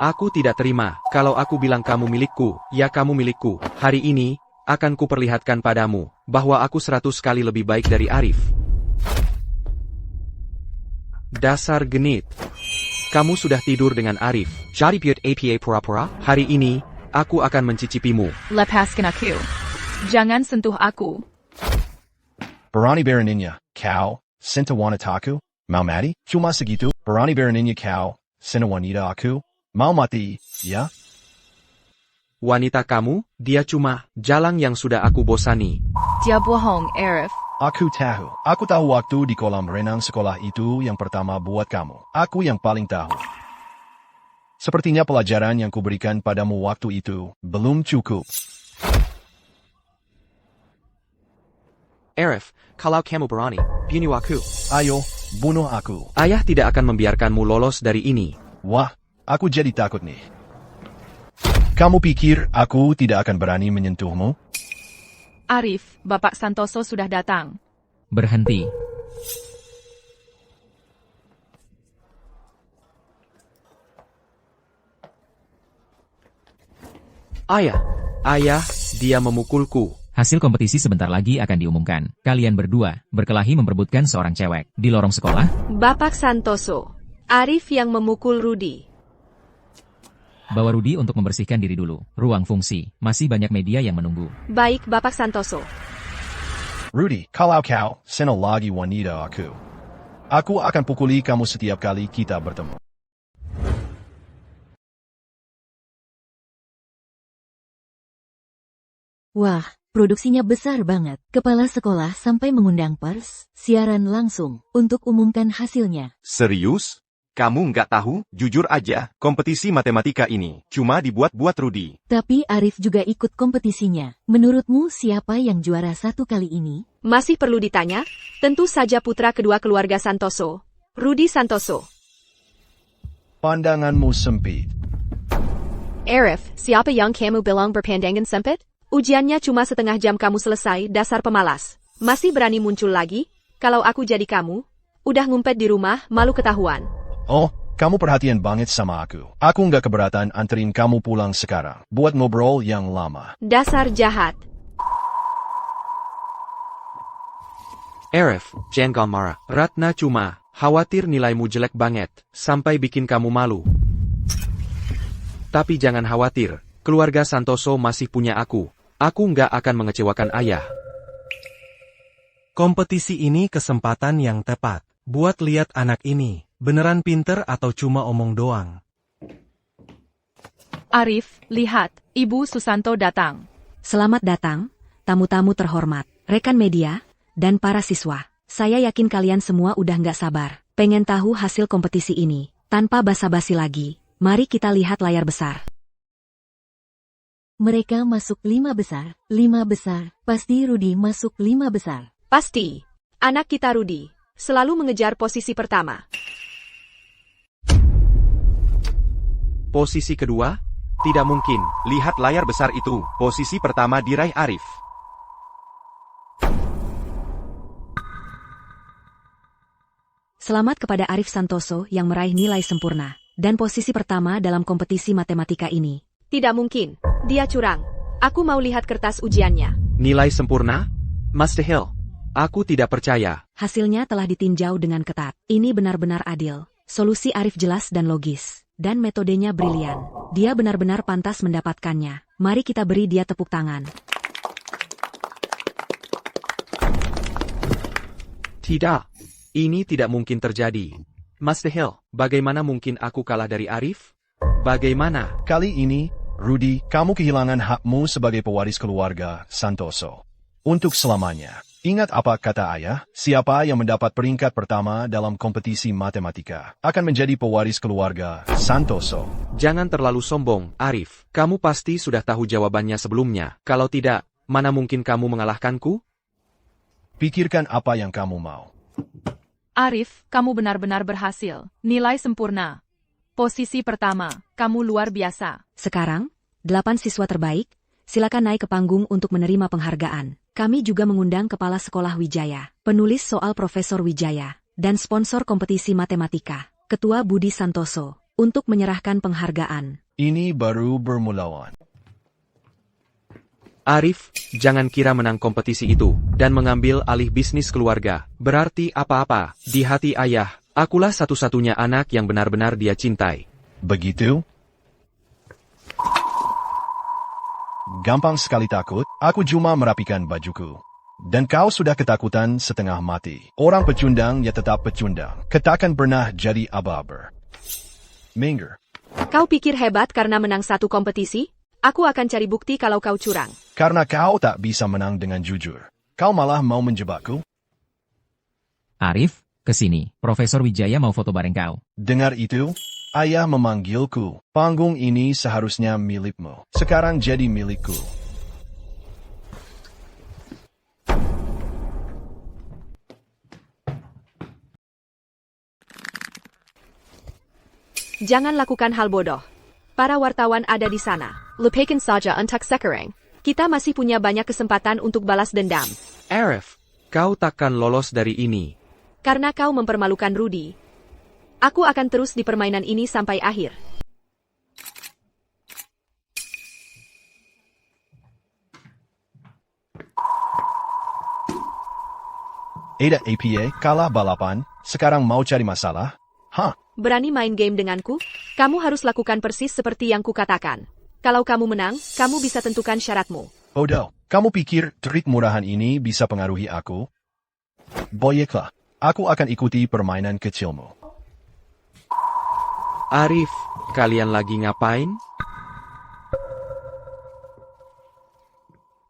Aku tidak terima, kalau aku bilang kamu milikku, ya kamu milikku. Hari ini, akan kuperlihatkan padamu, bahwa aku 100 kali lebih baik dari Arif. Dasar genit. Kamu sudah tidur dengan Arif. Jadi piut APA pura-pura? Hari ini, aku akan mencicipimu. Lepaskan aku. Jangan sentuh aku. Berani beraninya, kau, sentuh wanitaku? Mau mati? Cuma segitu? Berani beraninya kau, sentuh wanita aku? Mau mati, ya? Wanita kamu, dia cuma jalang yang sudah aku bosani. Dia bohong, Arif. Aku tahu. Aku tahu waktu di kolam renang sekolah itu yang pertama buat kamu. Aku yang paling tahu. Sepertinya pelajaran yang kuberikan padamu waktu itu belum cukup. Arif, kalau kamu berani, bunuh aku. Ayo, bunuh aku. Ayah tidak akan membiarkanmu lolos dari ini. Wah, aku jadi takut nih. Kamu pikir aku tidak akan berani menyentuhmu? Arif, Bapak Santoso sudah datang. Berhenti. Ayah, dia memukulku. Hasil kompetisi sebentar lagi akan diumumkan. Kalian berdua berkelahi memperebutkan seorang cewek di lorong sekolah. Bapak Santoso, Arif yang memukul Rudy. Bawa Rudy untuk membersihkan diri dulu. Ruang fungsi. Masih banyak media yang menunggu. Baik, Bapak Santoso. Rudy, kalau kau senang lagi wanita aku akan pukuli kamu setiap kali kita bertemu. Wah, produksinya besar banget. Kepala sekolah sampai mengundang pers, siaran langsung, untuk umumkan hasilnya. Serius? Kamu nggak tahu? Jujur aja, kompetisi matematika ini cuma dibuat-buat Rudy. Tapi Arif juga ikut kompetisinya. Menurutmu siapa yang juara 1 kali ini? Masih perlu ditanya? Tentu saja putra kedua keluarga Santoso, Rudy Santoso. Pandanganmu sempit. Arif, siapa yang kamu bilang berpandangan sempit? Ujiannya cuma setengah jam kamu selesai, dasar pemalas. Masih berani muncul lagi? Kalau aku jadi kamu, udah ngumpet di rumah, malu ketahuan. Oh, kamu perhatian banget sama aku. Aku nggak keberatan anterin kamu pulang sekarang. Buat ngobrol yang lama. Dasar jahat. Arif, jangan marah. Ratna cuma khawatir nilaimu jelek banget, sampai bikin kamu malu. Tapi jangan khawatir, keluarga Santoso masih punya aku. Aku nggak akan mengecewakan ayah. Kompetisi ini kesempatan yang tepat. Buat lihat anak ini, beneran pinter atau cuma omong doang. Arif, lihat, Ibu Susanto datang. Selamat datang, tamu-tamu terhormat, rekan media, dan para siswa. Saya yakin kalian semua udah nggak sabar. Pengen tahu hasil kompetisi ini. Tanpa basa-basi lagi, mari kita lihat layar besar. Mereka masuk 5 besar. 5 besar. Pasti Rudy masuk 5 besar. Pasti. Anak kita Rudy selalu mengejar posisi pertama. Posisi kedua? Tidak mungkin. Lihat layar besar itu. Posisi pertama diraih Arif. Selamat kepada Arif Santoso yang meraih nilai sempurna dan posisi pertama dalam kompetisi matematika ini. Tidak mungkin. Dia curang. Aku mau lihat kertas ujiannya. Nilai sempurna? Master Hill, aku tidak percaya. Hasilnya telah ditinjau dengan ketat. Ini benar-benar adil. Solusi Arif jelas dan logis. Dan metodenya brilian. Dia benar-benar pantas mendapatkannya. Mari kita beri dia tepuk tangan. Tidak. Ini tidak mungkin terjadi. Master Hill, bagaimana mungkin aku kalah dari Arif? Bagaimana? Kali ini, Rudy, kamu kehilangan hakmu sebagai pewaris keluarga Santoso. Untuk selamanya. Ingat apa kata ayah, siapa yang mendapat peringkat pertama dalam kompetisi matematika akan menjadi pewaris keluarga Santoso. Jangan terlalu sombong, Arif. Kamu pasti sudah tahu jawabannya sebelumnya. Kalau tidak, mana mungkin kamu mengalahkanku? Pikirkan apa yang kamu mau. Arif, kamu benar-benar berhasil. Nilai sempurna. Posisi pertama, kamu luar biasa. Sekarang, 8 siswa terbaik, silakan naik ke panggung untuk menerima penghargaan. Kami juga mengundang Kepala Sekolah Wijaya, penulis soal Profesor Wijaya, dan sponsor kompetisi matematika, Ketua Budi Santoso, untuk menyerahkan penghargaan. Ini baru bermulawan. Arif, jangan kira menang kompetisi itu, dan mengambil alih bisnis keluarga, berarti apa-apa. Di hati ayah, akulah satu-satunya anak yang benar-benar dia cintai. Begitu? Gampang sekali takut, aku cuma merapikan bajuku. Dan kau sudah ketakutan setengah mati. Orang pecundang ya tetap pecundang. Katakan pernah jadi aba-aba. Minggir. Kau pikir hebat karena menang satu kompetisi? Aku akan cari bukti kalau kau curang. Karena kau tak bisa menang dengan jujur. Kau malah mau menjebakku? Arif, kesini. Profesor Wijaya mau foto bareng kau. Dengar itu? Ayah memanggilku. Panggung ini seharusnya milikmu. Sekarang jadi milikku. Jangan lakukan hal bodoh. Para wartawan ada di sana. Lupakan saja untuk sekarang. Kita masih punya banyak kesempatan untuk balas dendam. Arif, kau takkan lolos dari ini. Karena kau mempermalukan Rudy. Aku akan terus di permainan ini sampai akhir. Ada APA, kalah balapan, sekarang mau cari masalah? Hah? Berani main game denganku? Kamu harus lakukan persis seperti yang kukatakan. Kalau kamu menang, kamu bisa tentukan syaratmu. Bodoh, kamu pikir trik murahan ini bisa pengaruhi aku? Baiklah, aku akan ikuti permainan kecilmu. Arif, kalian lagi ngapain?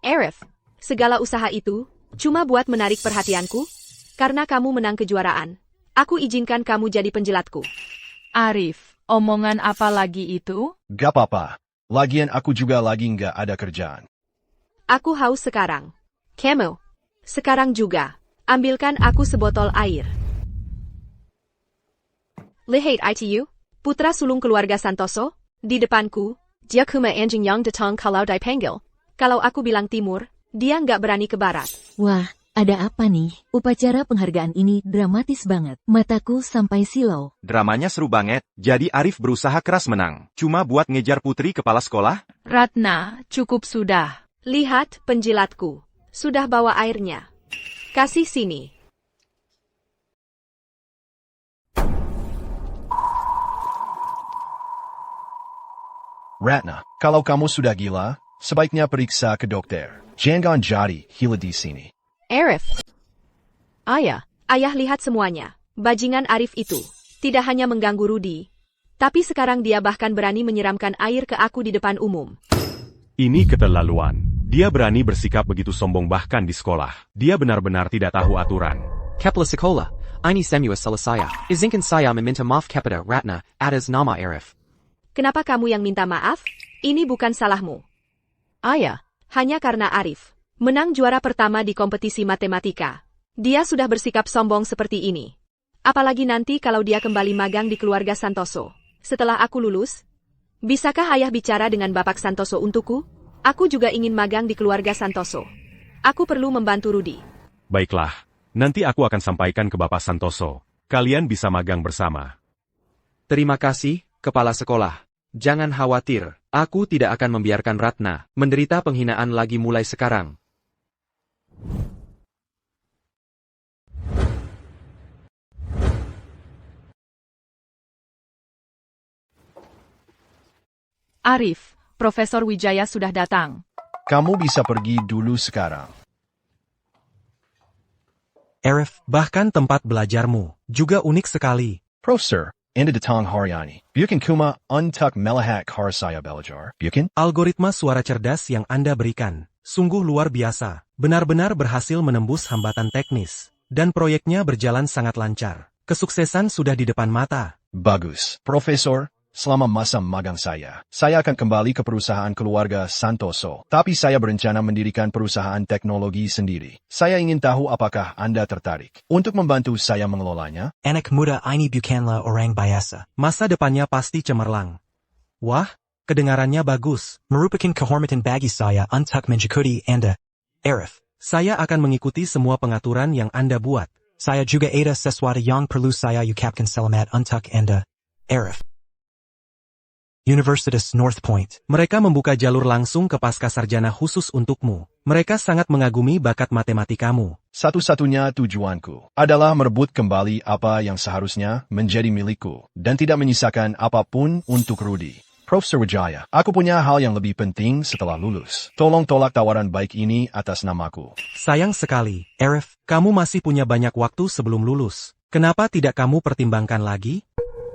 Arif, segala usaha itu cuma buat menarik perhatianku? Karena kamu menang kejuaraan. Aku izinkan kamu jadi penjilatku. Arif, omongan apa lagi itu? Gak apa-apa. Lagian aku juga lagi nggak ada kerjaan. Aku haus sekarang. Kamu, sekarang juga. Ambilkan aku sebotol air. Lihat itu, putra sulung keluarga Santoso, di depanku, dia cuma anjing yang datang kalau dipanggil. Kalau aku bilang timur, dia nggak berani ke barat. Wah, ada apa nih? Upacara penghargaan ini dramatis banget. Mataku sampai silau. Dramanya seru banget, jadi Arif berusaha keras menang. Cuma buat ngejar putri kepala sekolah? Ratna, cukup sudah. Lihat penjilatku. Sudah bawa airnya. Kasih sini. Ratna, kalau kamu sudah gila, sebaiknya periksa ke dokter. Jangan jadi gila di sini. Arif. Ayah lihat semuanya. Bajingan Arif itu. Tidak hanya mengganggu Rudy. Tapi sekarang dia bahkan berani menyiramkan air ke aku di depan umum. Ini keterlaluan. Dia berani bersikap begitu sombong bahkan di sekolah. Dia benar-benar tidak tahu aturan. Kepala sekolah, ini semua salah saya. Izinkan saya meminta maaf kepada Ratna atas nama Arif. Kenapa kamu yang minta maaf? Ini bukan salahmu. Ayah, hanya karena Arif menang juara pertama di kompetisi matematika. Dia sudah bersikap sombong seperti ini. Apalagi nanti kalau dia kembali magang di keluarga Santoso. Setelah aku lulus, Bisakah ayah bicara dengan Bapak Santoso untukku? Aku juga ingin magang di keluarga Santoso. Aku perlu membantu Rudy. Baiklah, nanti aku akan sampaikan ke Bapak Santoso. Kalian bisa magang bersama. Terima kasih, Kepala Sekolah. Jangan khawatir, aku tidak akan membiarkan Ratna menderita penghinaan lagi mulai sekarang. Arif, Profesor Wijaya sudah datang. Kamu bisa pergi dulu sekarang. Arif, bahkan tempat belajarmu juga unik sekali. Profesor, Anda datang hari ini. Bukan cuma untuk melihat cara saya belajar, bukan? Algoritma suara cerdas yang Anda berikan sungguh luar biasa. Benar-benar berhasil menembus hambatan teknis. Dan proyeknya berjalan sangat lancar. Kesuksesan sudah di depan mata. Bagus. Profesor, selama masa magang saya akan kembali ke perusahaan keluarga Santoso. Tapi saya berencana mendirikan perusahaan teknologi sendiri. Saya ingin tahu apakah Anda tertarik untuk membantu saya mengelolanya? Anak muda ini bukanlah orang biasa. Masa depannya pasti cemerlang. Wah, kedengarannya bagus. Merupakan kehormatan bagi saya untuk mengikuti Anda. Arif, Saya akan mengikuti semua pengaturan yang Anda buat. saya juga ada sesuatu yang perlu saya ucapkan selamat untuk Anda. Arif. Universitas North Point. Mereka membuka jalur langsung ke pascasarjana khusus untukmu. Mereka sangat mengagumi bakat matematikamu. Satu-satunya tujuanku adalah merebut kembali apa yang seharusnya menjadi milikku dan tidak menyisakan apapun untuk Rudy. Profesor Wijaya, aku punya hal yang lebih penting setelah lulus. Tolong tolak tawaran baik ini atas namaku. Sayang sekali, Arif, kamu masih punya banyak waktu sebelum lulus. Kenapa tidak kamu pertimbangkan lagi?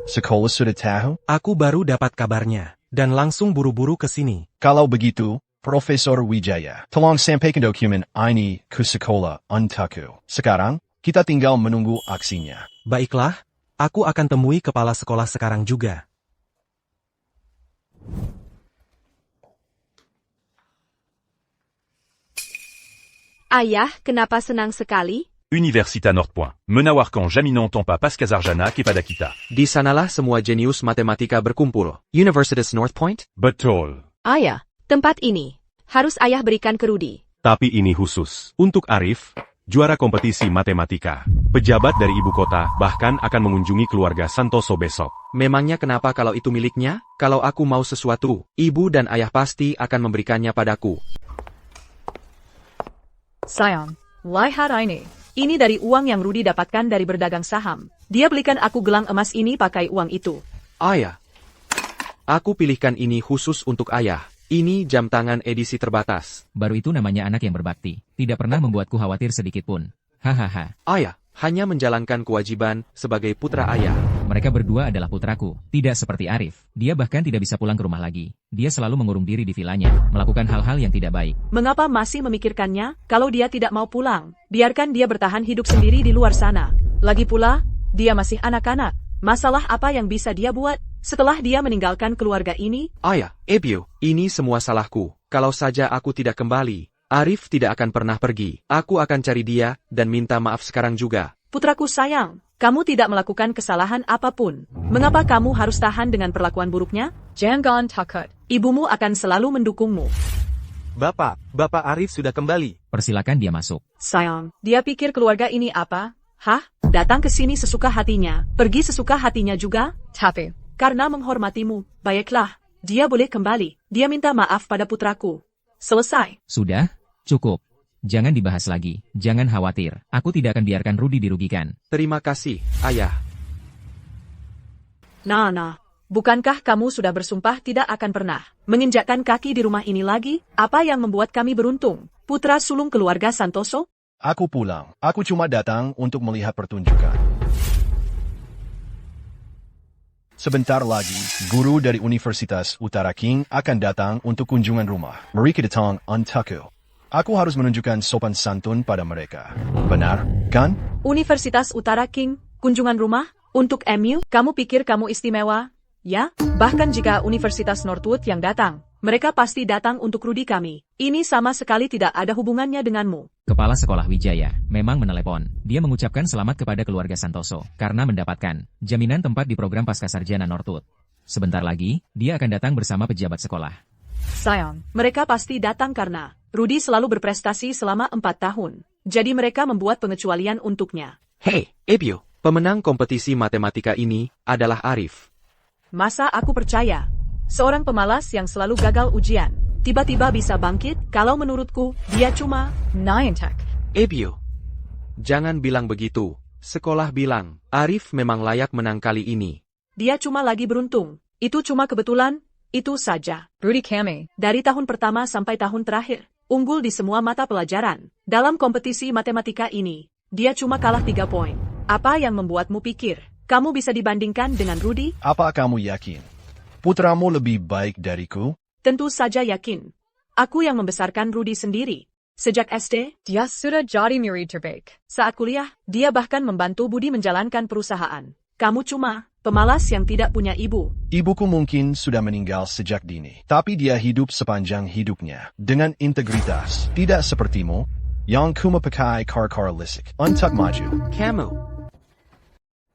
Sekolah sudah tahu? Aku baru dapat kabarnya, dan langsung buru-buru ke sini. Kalau begitu, Profesor Wijaya, tolong sampaikan dokumen ini ke sekolah untukku. Sekarang, kita tinggal menunggu aksinya. Baiklah, aku akan temui kepala sekolah sekarang juga. Ayah, kenapa senang sekali? Universitas North Point. Menawarkan jamais n'entend pas Pascasarjana Kepadakita. Di sanalah semua jenius matematika berkumpul. Universitas North Point? Betul. Ayah, tempat ini harus ayah berikan ke Rudy. Tapi ini khusus. Untuk Arif, juara kompetisi matematika. Pejabat dari ibu kota bahkan akan mengunjungi keluarga Santoso besok. Memangnya kenapa kalau itu miliknya? Kalau aku mau sesuatu, ibu dan ayah pasti akan memberikannya padaku. Sayang, lihat ini. Ini dari uang yang Rudy dapatkan dari berdagang saham. Dia belikan aku gelang emas ini pakai uang itu. Ayah, aku pilihkan ini khusus untuk ayah. Ini jam tangan edisi terbatas. Baru itu namanya anak yang berbakti. Tidak pernah membuatku khawatir sedikit pun. Hahaha. Ayah, hanya menjalankan kewajiban sebagai putra ayah. Mereka berdua adalah putraku. Tidak seperti Arif. Dia bahkan tidak bisa pulang ke rumah lagi. Dia selalu mengurung diri di vilanya, melakukan hal-hal yang tidak baik. Mengapa masih memikirkannya kalau dia tidak mau pulang? Biarkan dia bertahan hidup sendiri di luar sana. Lagi pula, dia masih anak-anak. Masalah apa yang bisa dia buat setelah dia meninggalkan keluarga ini? Ayah, Ebio, ini semua salahku. Kalau saja aku tidak kembali, Arif tidak akan pernah pergi. Aku akan cari dia dan minta maaf sekarang juga. Putraku sayang, kamu tidak melakukan kesalahan apapun. Mengapa kamu harus tahan dengan perlakuan buruknya? Jangan takut. Ibumu akan selalu mendukungmu. Bapak Arif sudah kembali. Persilakan dia masuk. Sayang, dia pikir keluarga ini apa? Hah? Datang ke sini sesuka hatinya, pergi sesuka hatinya juga? Tapi, karena menghormatimu, baiklah, dia boleh kembali. Dia minta maaf pada putraku. Selesai. Sudah? Cukup. Jangan dibahas lagi. Jangan khawatir. Aku tidak akan biarkan Rudy dirugikan. Terima kasih, ayah. Nah, bukankah kamu sudah bersumpah tidak akan pernah menginjakkan kaki di rumah ini lagi? Apa yang membuat kami beruntung? Putra sulung keluarga Santoso? Aku pulang. Aku cuma datang untuk melihat pertunjukan. Sebentar lagi, guru dari Universitas Utara King akan datang untuk kunjungan rumah. Mereka datang untukku. Aku harus menunjukkan sopan santun pada mereka. Benar, kan? Universitas Utara King, kunjungan rumah? Untuk MU, kamu pikir kamu istimewa? Ya, bahkan jika Universitas Northwood yang datang, mereka pasti datang untuk Rudy kami. Ini sama sekali tidak ada hubungannya denganmu. Kepala Sekolah Wijaya memang menelepon. Dia mengucapkan selamat kepada keluarga Santoso karena mendapatkan jaminan tempat di program Pascasarjana Northwood. Sebentar lagi, dia akan datang bersama pejabat sekolah. Sayang, mereka pasti datang karena Rudy selalu berprestasi selama 4 tahun. Jadi mereka membuat pengecualian untuknya. Hei, Ebio, pemenang kompetisi matematika ini adalah Arif. Masa aku percaya? Seorang pemalas yang selalu gagal ujian, tiba-tiba bisa bangkit. Kalau menurutku, dia cuma Niantic. Ebio, jangan bilang begitu. Sekolah bilang, Arif memang layak menang kali ini. Dia cuma lagi beruntung. Itu cuma kebetulan, itu saja. Rudy Kami, dari tahun pertama sampai tahun terakhir, unggul di semua mata pelajaran. Dalam kompetisi matematika ini, dia cuma kalah 3 poin. Apa yang membuatmu pikir, kamu bisa dibandingkan dengan Rudy? Apa kamu yakin putramu lebih baik dariku? Tentu saja yakin. Aku yang membesarkan Rudy sendiri. Sejak SD, dia sudah jadi murid terbaik. Saat kuliah, dia bahkan membantu Budi menjalankan perusahaan. Kamu cuma pemalas yang tidak punya ibu. Ibuku mungkin sudah meninggal sejak dini, tapi dia hidup sepanjang hidupnya dengan integritas. Tidak sepertimu, yang cuma pakai kar-kar listrik. Untuk maju. Kamu.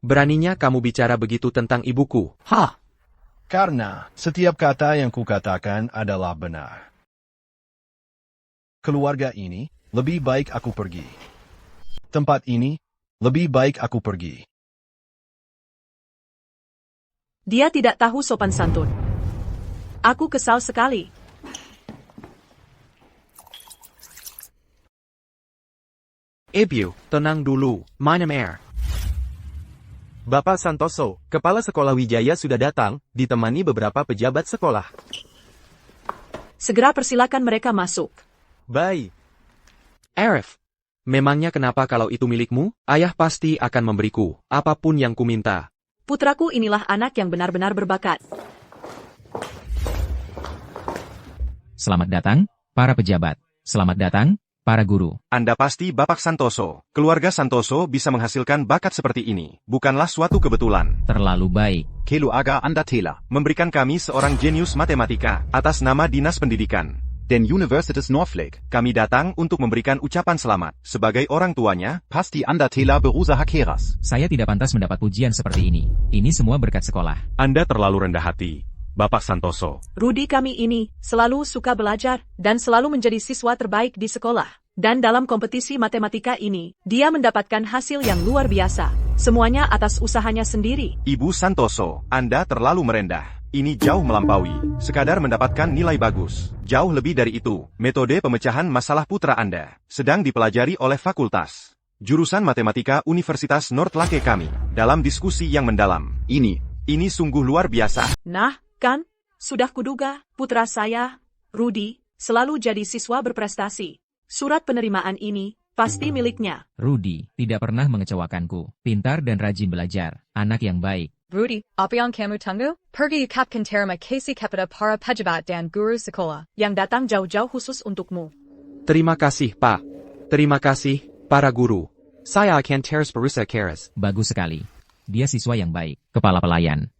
Beraninya kamu bicara begitu tentang ibuku? Hah? Karena setiap kata yang kukatakan adalah benar. Keluarga ini, lebih baik aku pergi. Tempat ini, lebih baik aku pergi. Dia tidak tahu sopan santun. Aku kesal sekali. Ebio, tenang dulu, Minam Air. Bapak Santoso, Kepala Sekolah Wijaya sudah datang, ditemani beberapa pejabat sekolah. Segera persilakan mereka masuk. Baik. Arif, memangnya kenapa kalau itu milikmu? Ayah pasti akan memberiku apapun yang kuminta. Putraku inilah anak yang benar-benar berbakat. Selamat datang, para pejabat. Selamat datang, para guru. Anda pasti Bapak Santoso. Keluarga Santoso bisa menghasilkan bakat seperti ini. Bukanlah suatu kebetulan. Terlalu baik. Keluarga Anda telah Memberikan kami seorang jenius matematika atas nama Dinas Pendidikan. den Universitas Norfleck. Kami datang untuk memberikan ucapan selamat. Sebagai orang tuanya, Pasti Anda telah berusaha keras. Saya tidak pantas mendapat pujian seperti ini. Ini semua berkat sekolah. Anda terlalu rendah hati, Bapak Santoso. Rudy kami ini selalu suka belajar dan selalu menjadi siswa terbaik di sekolah. Dan dalam kompetisi matematika ini, dia mendapatkan hasil yang luar biasa. Semuanya atas usahanya sendiri. Ibu Santoso, Anda terlalu merendah. Ini jauh melampaui. Sekadar mendapatkan nilai bagus. Jauh lebih dari itu, metode pemecahan masalah putra Anda sedang dipelajari oleh fakultas Jurusan Matematika Universitas Northlake kami. Dalam diskusi yang mendalam. Ini sungguh luar biasa. Nah, kan? Sudah kuduga, putra saya, Rudy, selalu jadi siswa berprestasi. Surat penerimaan ini pasti miliknya. Rudy tidak pernah mengecewakanku. Pintar dan rajin belajar. Anak yang baik. Rudy, apa yang kamu tunggu? Pergi ikapkan terima kasih kepada para pejabat dan guru sekolah yang datang jauh-jauh khusus untukmu. Terima kasih, Pak. Terima kasih, para guru. Saya akan terus berusaha keras. Bagus sekali. Dia siswa yang baik. Kepala pelayan.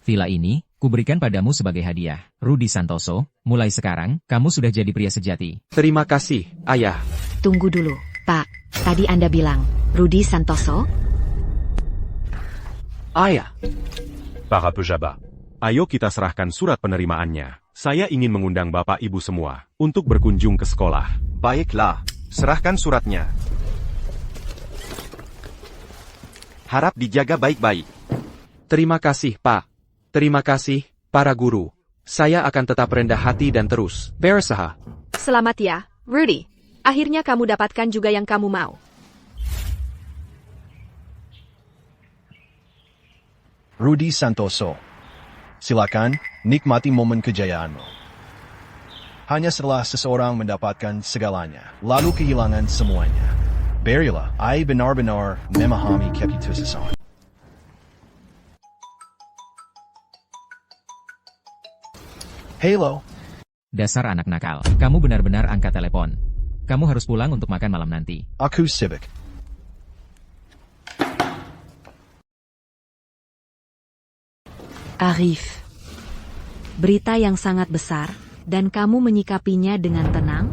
Villa ini, kuberikan padamu sebagai hadiah. Rudy Santoso, mulai sekarang, kamu sudah jadi pria sejati. Terima kasih, Ayah. Tunggu dulu, Pak. Tadi Anda bilang, Rudy Santoso? Ayah. Para pejabat, ayo kita serahkan surat penerimaannya. Saya ingin mengundang Bapak Ibu semua untuk berkunjung ke sekolah. Baiklah, serahkan suratnya. Harap dijaga baik-baik. Terima kasih, Pak. Terima kasih, para guru. Saya akan tetap rendah hati dan terus berusaha. Selamat ya, Rudy. Akhirnya kamu dapatkan juga yang kamu mau. Rudy Santoso. Silakan, nikmati momen kejayaanmu. Hanya setelah seseorang mendapatkan segalanya, lalu kehilangan semuanya. Berilah, ai benar-benar memahami keputusan. Halo. Dasar anak nakal. Kamu benar-benar angkat telepon. Kamu harus pulang untuk makan malam nanti. Aku sibuk. Arif. Berita yang sangat besar, dan kamu menyikapinya dengan tenang?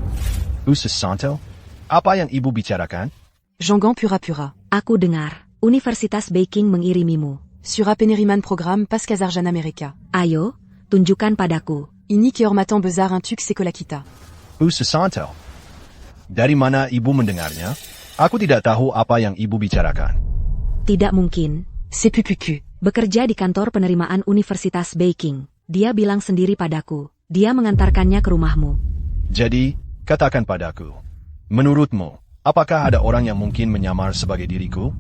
Usus Santo? Apa yang ibu bicarakan? Jongon pura-pura. Aku dengar, Universitas Baking mengirimimu sur Apénériman Programme Pascas Arjan America. Ayo, tunjukkan padaku. Ini Kiormatan Bezar un tuk sekolakita. Santo. Dari mana ibu mendengarnya? Aku tidak tahu apa yang ibu bicarakan. Tidak mungkin. C'est pupuku. Bekerja di kantor penerimaan Universitas Beijing. Dia bilang sendiri padaku. Dia mengantarkannya ke rumahmu. Jadi, katakan padaku. Menurutmu, apakah ada orang yang mungkin menyamar sebagai diriku?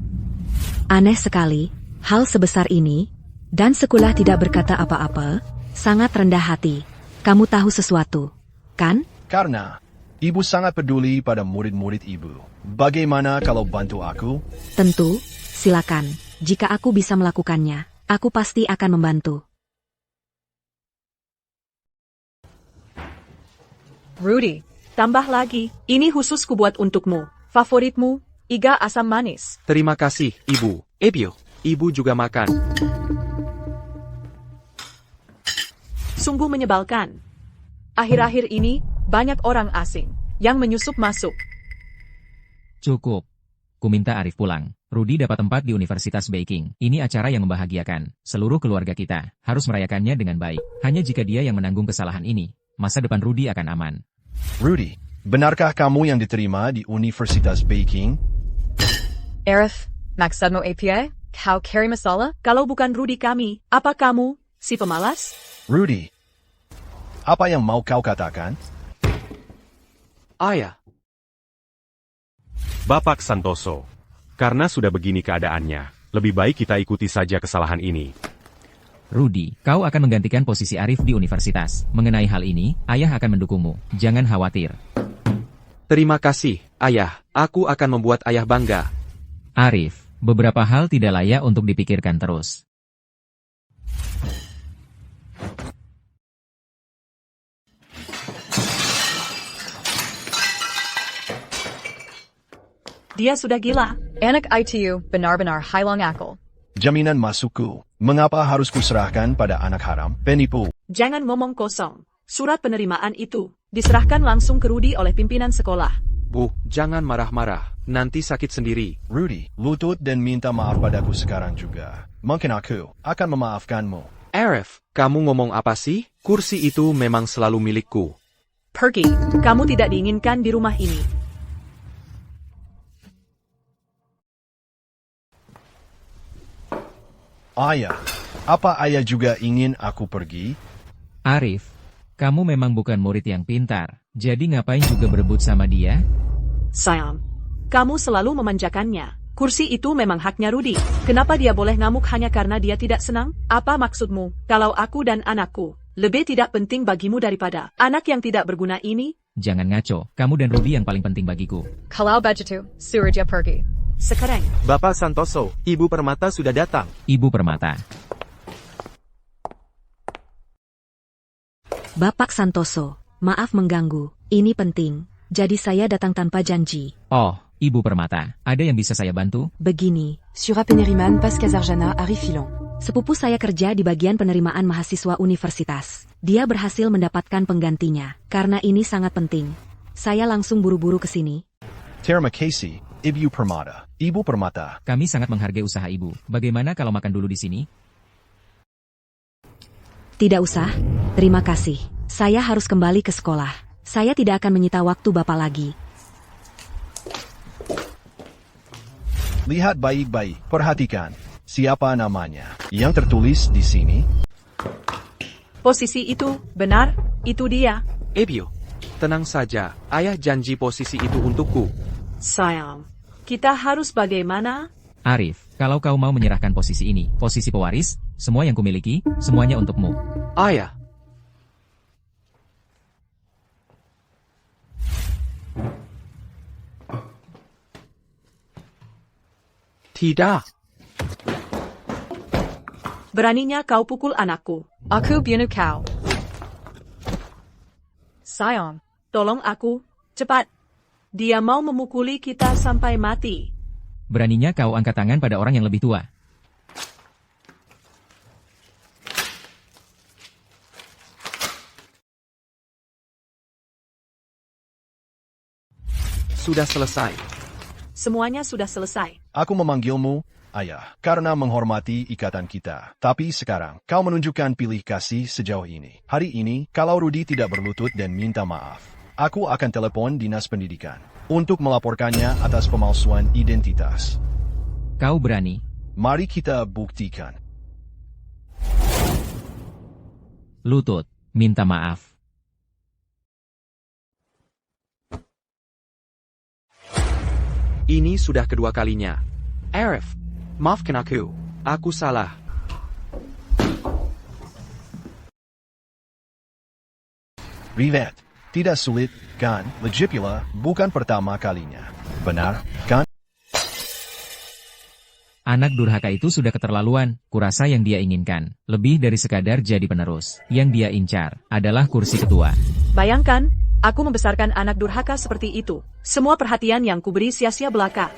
Aneh sekali, hal sebesar ini, dan sekolah tidak berkata apa-apa, sangat rendah hati. Kamu tahu sesuatu, kan? Karena ibu sangat peduli pada murid-murid ibu. Bagaimana kalau bantu aku? Tentu, silakan. Jika aku bisa melakukannya, aku pasti akan membantu. Rudy, tambah lagi. Ini khusus kubuat untukmu. Favoritmu, iga asam manis. Terima kasih, Ibu. Ebio, Ibu juga makan. Sungguh menyebalkan. Akhir-akhir ini, banyak orang asing yang menyusup masuk. Cukup. Ku minta Arif pulang. Rudy dapat tempat di Universitas Beijing. Ini acara yang membahagiakan. Seluruh keluarga kita harus merayakannya dengan baik. Hanya jika dia yang menanggung kesalahan ini, masa depan Rudy akan aman. Rudy, benarkah kamu yang diterima di Universitas Beijing? Arif, maksudmu APA? Kau carry masalah? Kalau bukan Rudy kami, apa kamu, si pemalas? Rudy, apa yang mau kau katakan? Ayah. Bapak Santoso. Karena sudah begini keadaannya, lebih baik kita ikuti saja kesalahan ini. Rudy, kau akan menggantikan posisi Arif di universitas. Mengenai hal ini, ayah akan mendukungmu. Jangan khawatir. Terima kasih, ayah. Aku akan membuat ayah bangga. Arif, beberapa hal tidak layak untuk dipikirkan terus. Dia sudah gila. Anak itu benar-benar hilang akal. Jaminan masukku. Mengapa harus kuserahkan pada anak haram, penipu? Jangan ngomong kosong. Surat penerimaan itu diserahkan langsung ke Rudy oleh pimpinan sekolah. Bu, jangan marah-marah. Nanti sakit sendiri. Rudy, lutut dan minta maaf padaku sekarang juga. Mungkin aku akan memaafkanmu. Arif, kamu ngomong apa sih? Kursi itu memang selalu milikku. Pergi, kamu tidak diinginkan di rumah ini. Ayah, apa ayah juga ingin aku pergi? Arif, kamu memang bukan murid yang pintar, jadi ngapain juga berebut sama dia? Sayang, kamu selalu memanjakannya. Kursi itu memang haknya Rudy. Kenapa dia boleh ngamuk hanya karena dia tidak senang? Apa maksudmu, kalau aku dan anakku lebih tidak penting bagimu daripada anak yang tidak berguna ini? Jangan ngaco, kamu dan Rudy yang paling penting bagiku. Kalau begitu, suruh dia pergi. Sekarang. Bapak Santoso, Ibu Permata sudah datang. Ibu Permata. Bapak Santoso, maaf mengganggu. Ini penting. Jadi saya datang tanpa janji. Oh, Ibu Permata, ada yang bisa saya bantu? Begini. Sur Apénériman Pascas Arjana Arif Filon. Sepupu saya kerja di bagian penerimaan mahasiswa universitas. Dia berhasil mendapatkan penggantinya. Karena ini sangat penting. Saya langsung buru-buru ke sini. Terima kasih, Ibu Permata. Ibu Permata. Kami sangat menghargai usaha ibu. Bagaimana kalau makan dulu di sini? Tidak usah. Terima kasih. Saya harus kembali ke sekolah. Saya tidak akan menyita waktu Bapak lagi. Lihat baik-baik. Perhatikan. Siapa namanya? Yang tertulis di sini? Posisi itu, benar, itu dia. Ebio, tenang saja. Ayah janji posisi itu untukku. Sayang, kita harus bagaimana? Arif, kalau kau mau menyerahkan posisi ini, posisi pewaris, semua yang kumiliki, semuanya untukmu. Ayah. Tidak. Beraninya kau pukul anakku. Aku bunuh kau. Sayang, tolong aku, cepat. Dia mau memukuli kita sampai mati. Beraninya kau angkat tangan pada orang yang lebih tua. Sudah selesai. Semuanya sudah selesai. Aku memanggilmu, ayah, karena menghormati ikatan kita. Tapi sekarang, kau menunjukkan pilih kasih sejauh ini. Hari ini, kalau Rudy tidak berlutut dan minta maaf, aku akan telepon dinas pendidikan untuk melaporkannya atas pemalsuan identitas. Kau berani? Mari kita buktikan. Lutut, minta maaf. Ini sudah kedua kalinya. Arif, maafkan aku. Aku salah. Rivet, tidak sulit, kan? Lagi pula, bukan pertama kalinya. Benar, kan? Anak durhaka itu sudah keterlaluan, kurasa yang dia inginkan. Lebih dari sekadar jadi penerus. Yang dia incar adalah kursi ketua. Bayangkan, aku membesarkan anak durhaka seperti itu. Semua perhatian yang kuberi sia-sia belaka.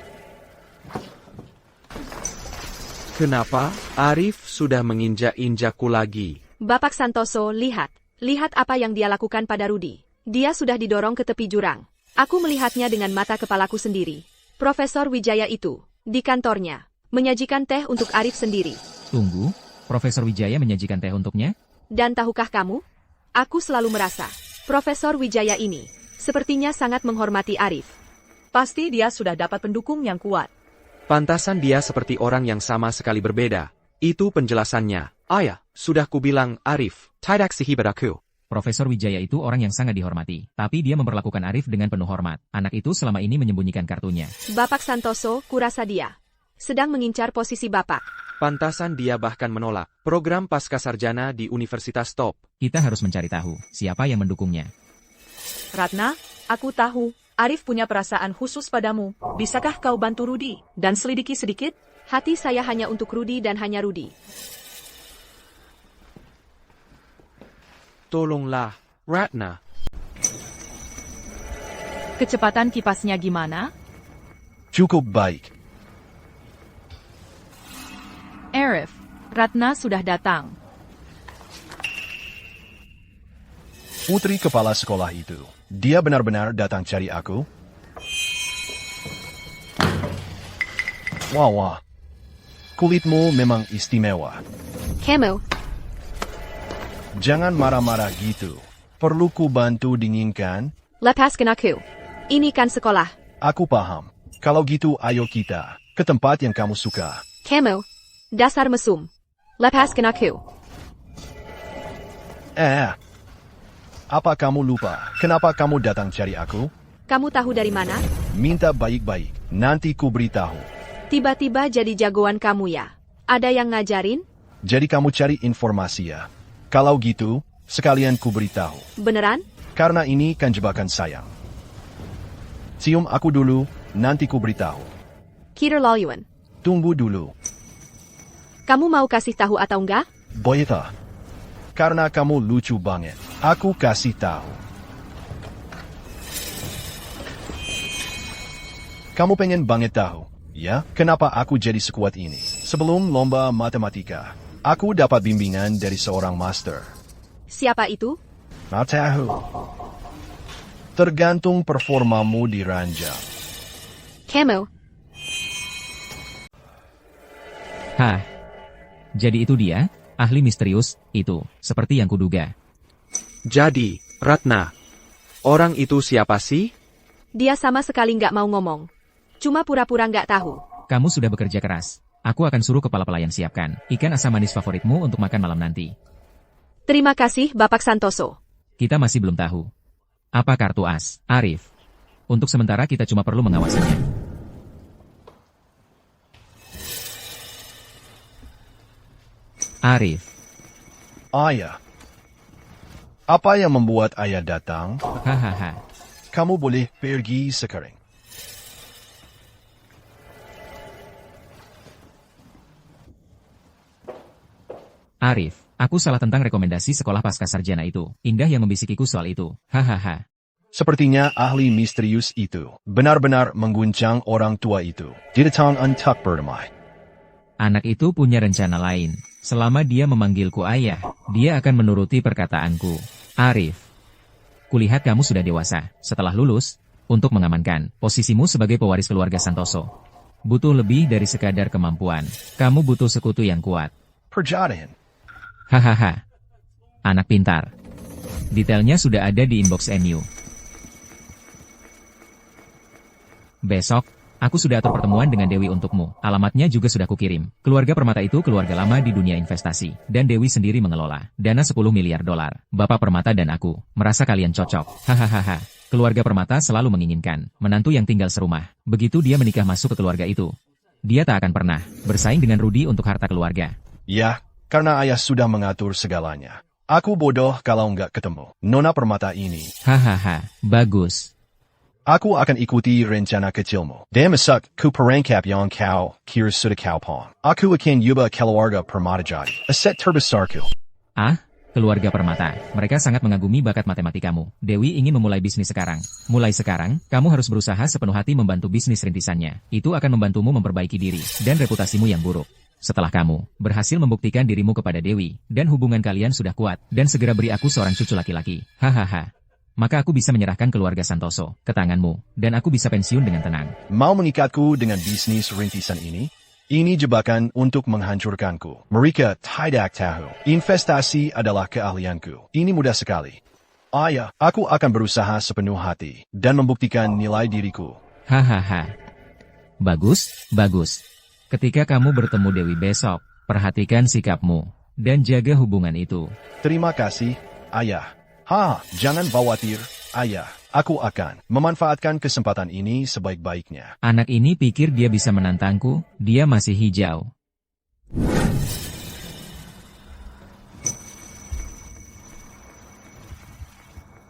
Kenapa? Arif sudah menginjak-injakku lagi. Bapak Santoso, lihat. Lihat apa yang dia lakukan pada Rudy. Dia sudah didorong ke tepi jurang. Aku melihatnya dengan mata kepalaku sendiri. Profesor Wijaya itu, di kantornya, menyajikan teh untuk Arif sendiri. Tunggu, Profesor Wijaya menyajikan teh untuknya? Dan tahukah kamu? Aku selalu merasa, Profesor Wijaya ini, sepertinya sangat menghormati Arif. Pasti dia sudah dapat pendukung yang kuat. Pantasan dia seperti orang yang sama sekali berbeda. Itu penjelasannya. Ayah, sudah kubilang Arif, tidak sehebat aku. Profesor Wijaya itu orang yang sangat dihormati, tapi dia memperlakukan Arif dengan penuh hormat. Anak itu selama ini menyembunyikan kartunya. Bapak Santoso, kurasa dia sedang mengincar posisi Bapak. Pantasan dia bahkan menolak program pascasarjana di Universitas Top. Kita harus mencari tahu siapa yang mendukungnya. Ratna, aku tahu, Arif punya perasaan khusus padamu. Bisakah kau bantu Rudy dan selidiki sedikit? Hati saya hanya untuk Rudy dan hanya Rudy. Tolonglah, Ratna. Kecepatan kipasnya gimana? Cukup baik. Arif, Ratna sudah datang. Putri kepala sekolah itu, dia benar-benar datang cari aku? Wah, kulitmu memang istimewa. Kemo. Jangan marah-marah gitu. Perlu ku bantu dinginkan? Lepaskan aku. Ini kan sekolah. Aku paham. Kalau gitu ayo kita ke tempat yang kamu suka. Kemo. Dasar mesum. Lepaskan aku. Apa kamu lupa? Kenapa kamu datang cari aku? Kamu tahu dari mana? Minta baik-baik. Nanti ku beritahu. Tiba-tiba jadi jagoan kamu ya? Ada yang ngajarin? Jadi kamu cari informasi ya? Kalau gitu, sekalian ku beritahu. Beneran? Karena ini kan jebakan sayang. Cium aku dulu, nanti ku beritahu. Kider Lalyuan. Tunggu dulu. Kamu mau kasih tahu atau enggak? Boyeta. Karena kamu lucu banget. Aku kasih tahu. Kamu pengen banget tahu, ya? Kenapa aku jadi sekuat ini? Sebelum lomba matematika, aku dapat bimbingan dari seorang master. Siapa itu? Nggak tahu. Tergantung performamu di ranjang. Kemo. Hah. Jadi itu dia, ahli misterius, itu, seperti yang kuduga. Jadi, Ratna, orang itu siapa sih? Dia sama sekali nggak mau ngomong. Cuma pura-pura nggak tahu. Kamu sudah bekerja keras. Aku akan suruh kepala pelayan siapkan ikan asam manis favoritmu untuk makan malam nanti. Terima kasih, Bapak Santoso. Kita masih belum tahu. Apa kartu as, Arif? Untuk sementara kita cuma perlu mengawasinya. Arif. Ayah. Apa yang membuat ayah datang? Hahaha. Kamu boleh pergi sekarang. Arif, aku salah tentang rekomendasi sekolah pascasarjana itu. Indah yang membisikiku soal itu. Hahaha. Sepertinya ahli misterius itu benar-benar mengguncang orang tua itu. Di datang untuk berdamai. Anak itu punya rencana lain. Selama dia memanggilku ayah, dia akan menuruti perkataanku. Arif, kulihat kamu sudah dewasa, setelah lulus, untuk mengamankan posisimu sebagai pewaris keluarga Santoso. butuh lebih dari sekadar kemampuan. Kamu butuh sekutu yang kuat. Perjodohan. Hahaha. Anak pintar. Detailnya sudah ada di inbox MU. Besok, aku sudah atur pertemuan dengan Dewi untukmu. Alamatnya juga sudah kukirim. Keluarga Permata itu keluarga lama di dunia investasi. Dan Dewi sendiri mengelola. Dana 10 miliar dolar. Bapak Permata dan aku merasa kalian cocok. Hahaha. Keluarga Permata selalu menginginkan menantu yang tinggal serumah. Begitu dia menikah masuk ke keluarga itu, dia tak akan pernah bersaing dengan Rudy untuk harta keluarga. Ya, karena ayah sudah mengatur segalanya. Aku bodoh kalau nggak ketemu Nona Permata ini. Hahaha, bagus. Aku akan ikuti rencana kecilmu. Dan masak ku perangkap yang kau kira sudah kau pon. Aku akan ubah keluarga Permata jadi aset terbesarku. Ah, keluarga Permata. Mereka sangat mengagumi bakat matematikamu. Dewi ingin memulai bisnis sekarang. Mulai sekarang, kamu harus berusaha sepenuh hati membantu bisnis rintisannya. Itu akan membantumu memperbaiki diri dan reputasimu yang buruk. Setelah kamu berhasil membuktikan dirimu kepada Dewi, dan hubungan kalian sudah kuat, dan segera beri aku seorang cucu laki-laki. Hahaha. Maka aku bisa menyerahkan keluarga Santoso ke tanganmu, dan aku bisa pensiun dengan tenang. Mau mengikatku dengan bisnis rintisan ini? Ini jebakan untuk menghancurkanku. Mereka tidak tahu. Investasi adalah keahlianku. Ini mudah sekali. Ayah, aku akan berusaha sepenuh hati, dan membuktikan nilai diriku. Hahaha. Bagus, bagus. Ketika kamu bertemu Dewi besok, perhatikan sikapmu, dan jaga hubungan itu. Terima kasih, ayah. Jangan khawatir, ayah. Aku akan memanfaatkan kesempatan ini sebaik-baiknya. Anak ini pikir dia bisa menantangku, dia masih hijau.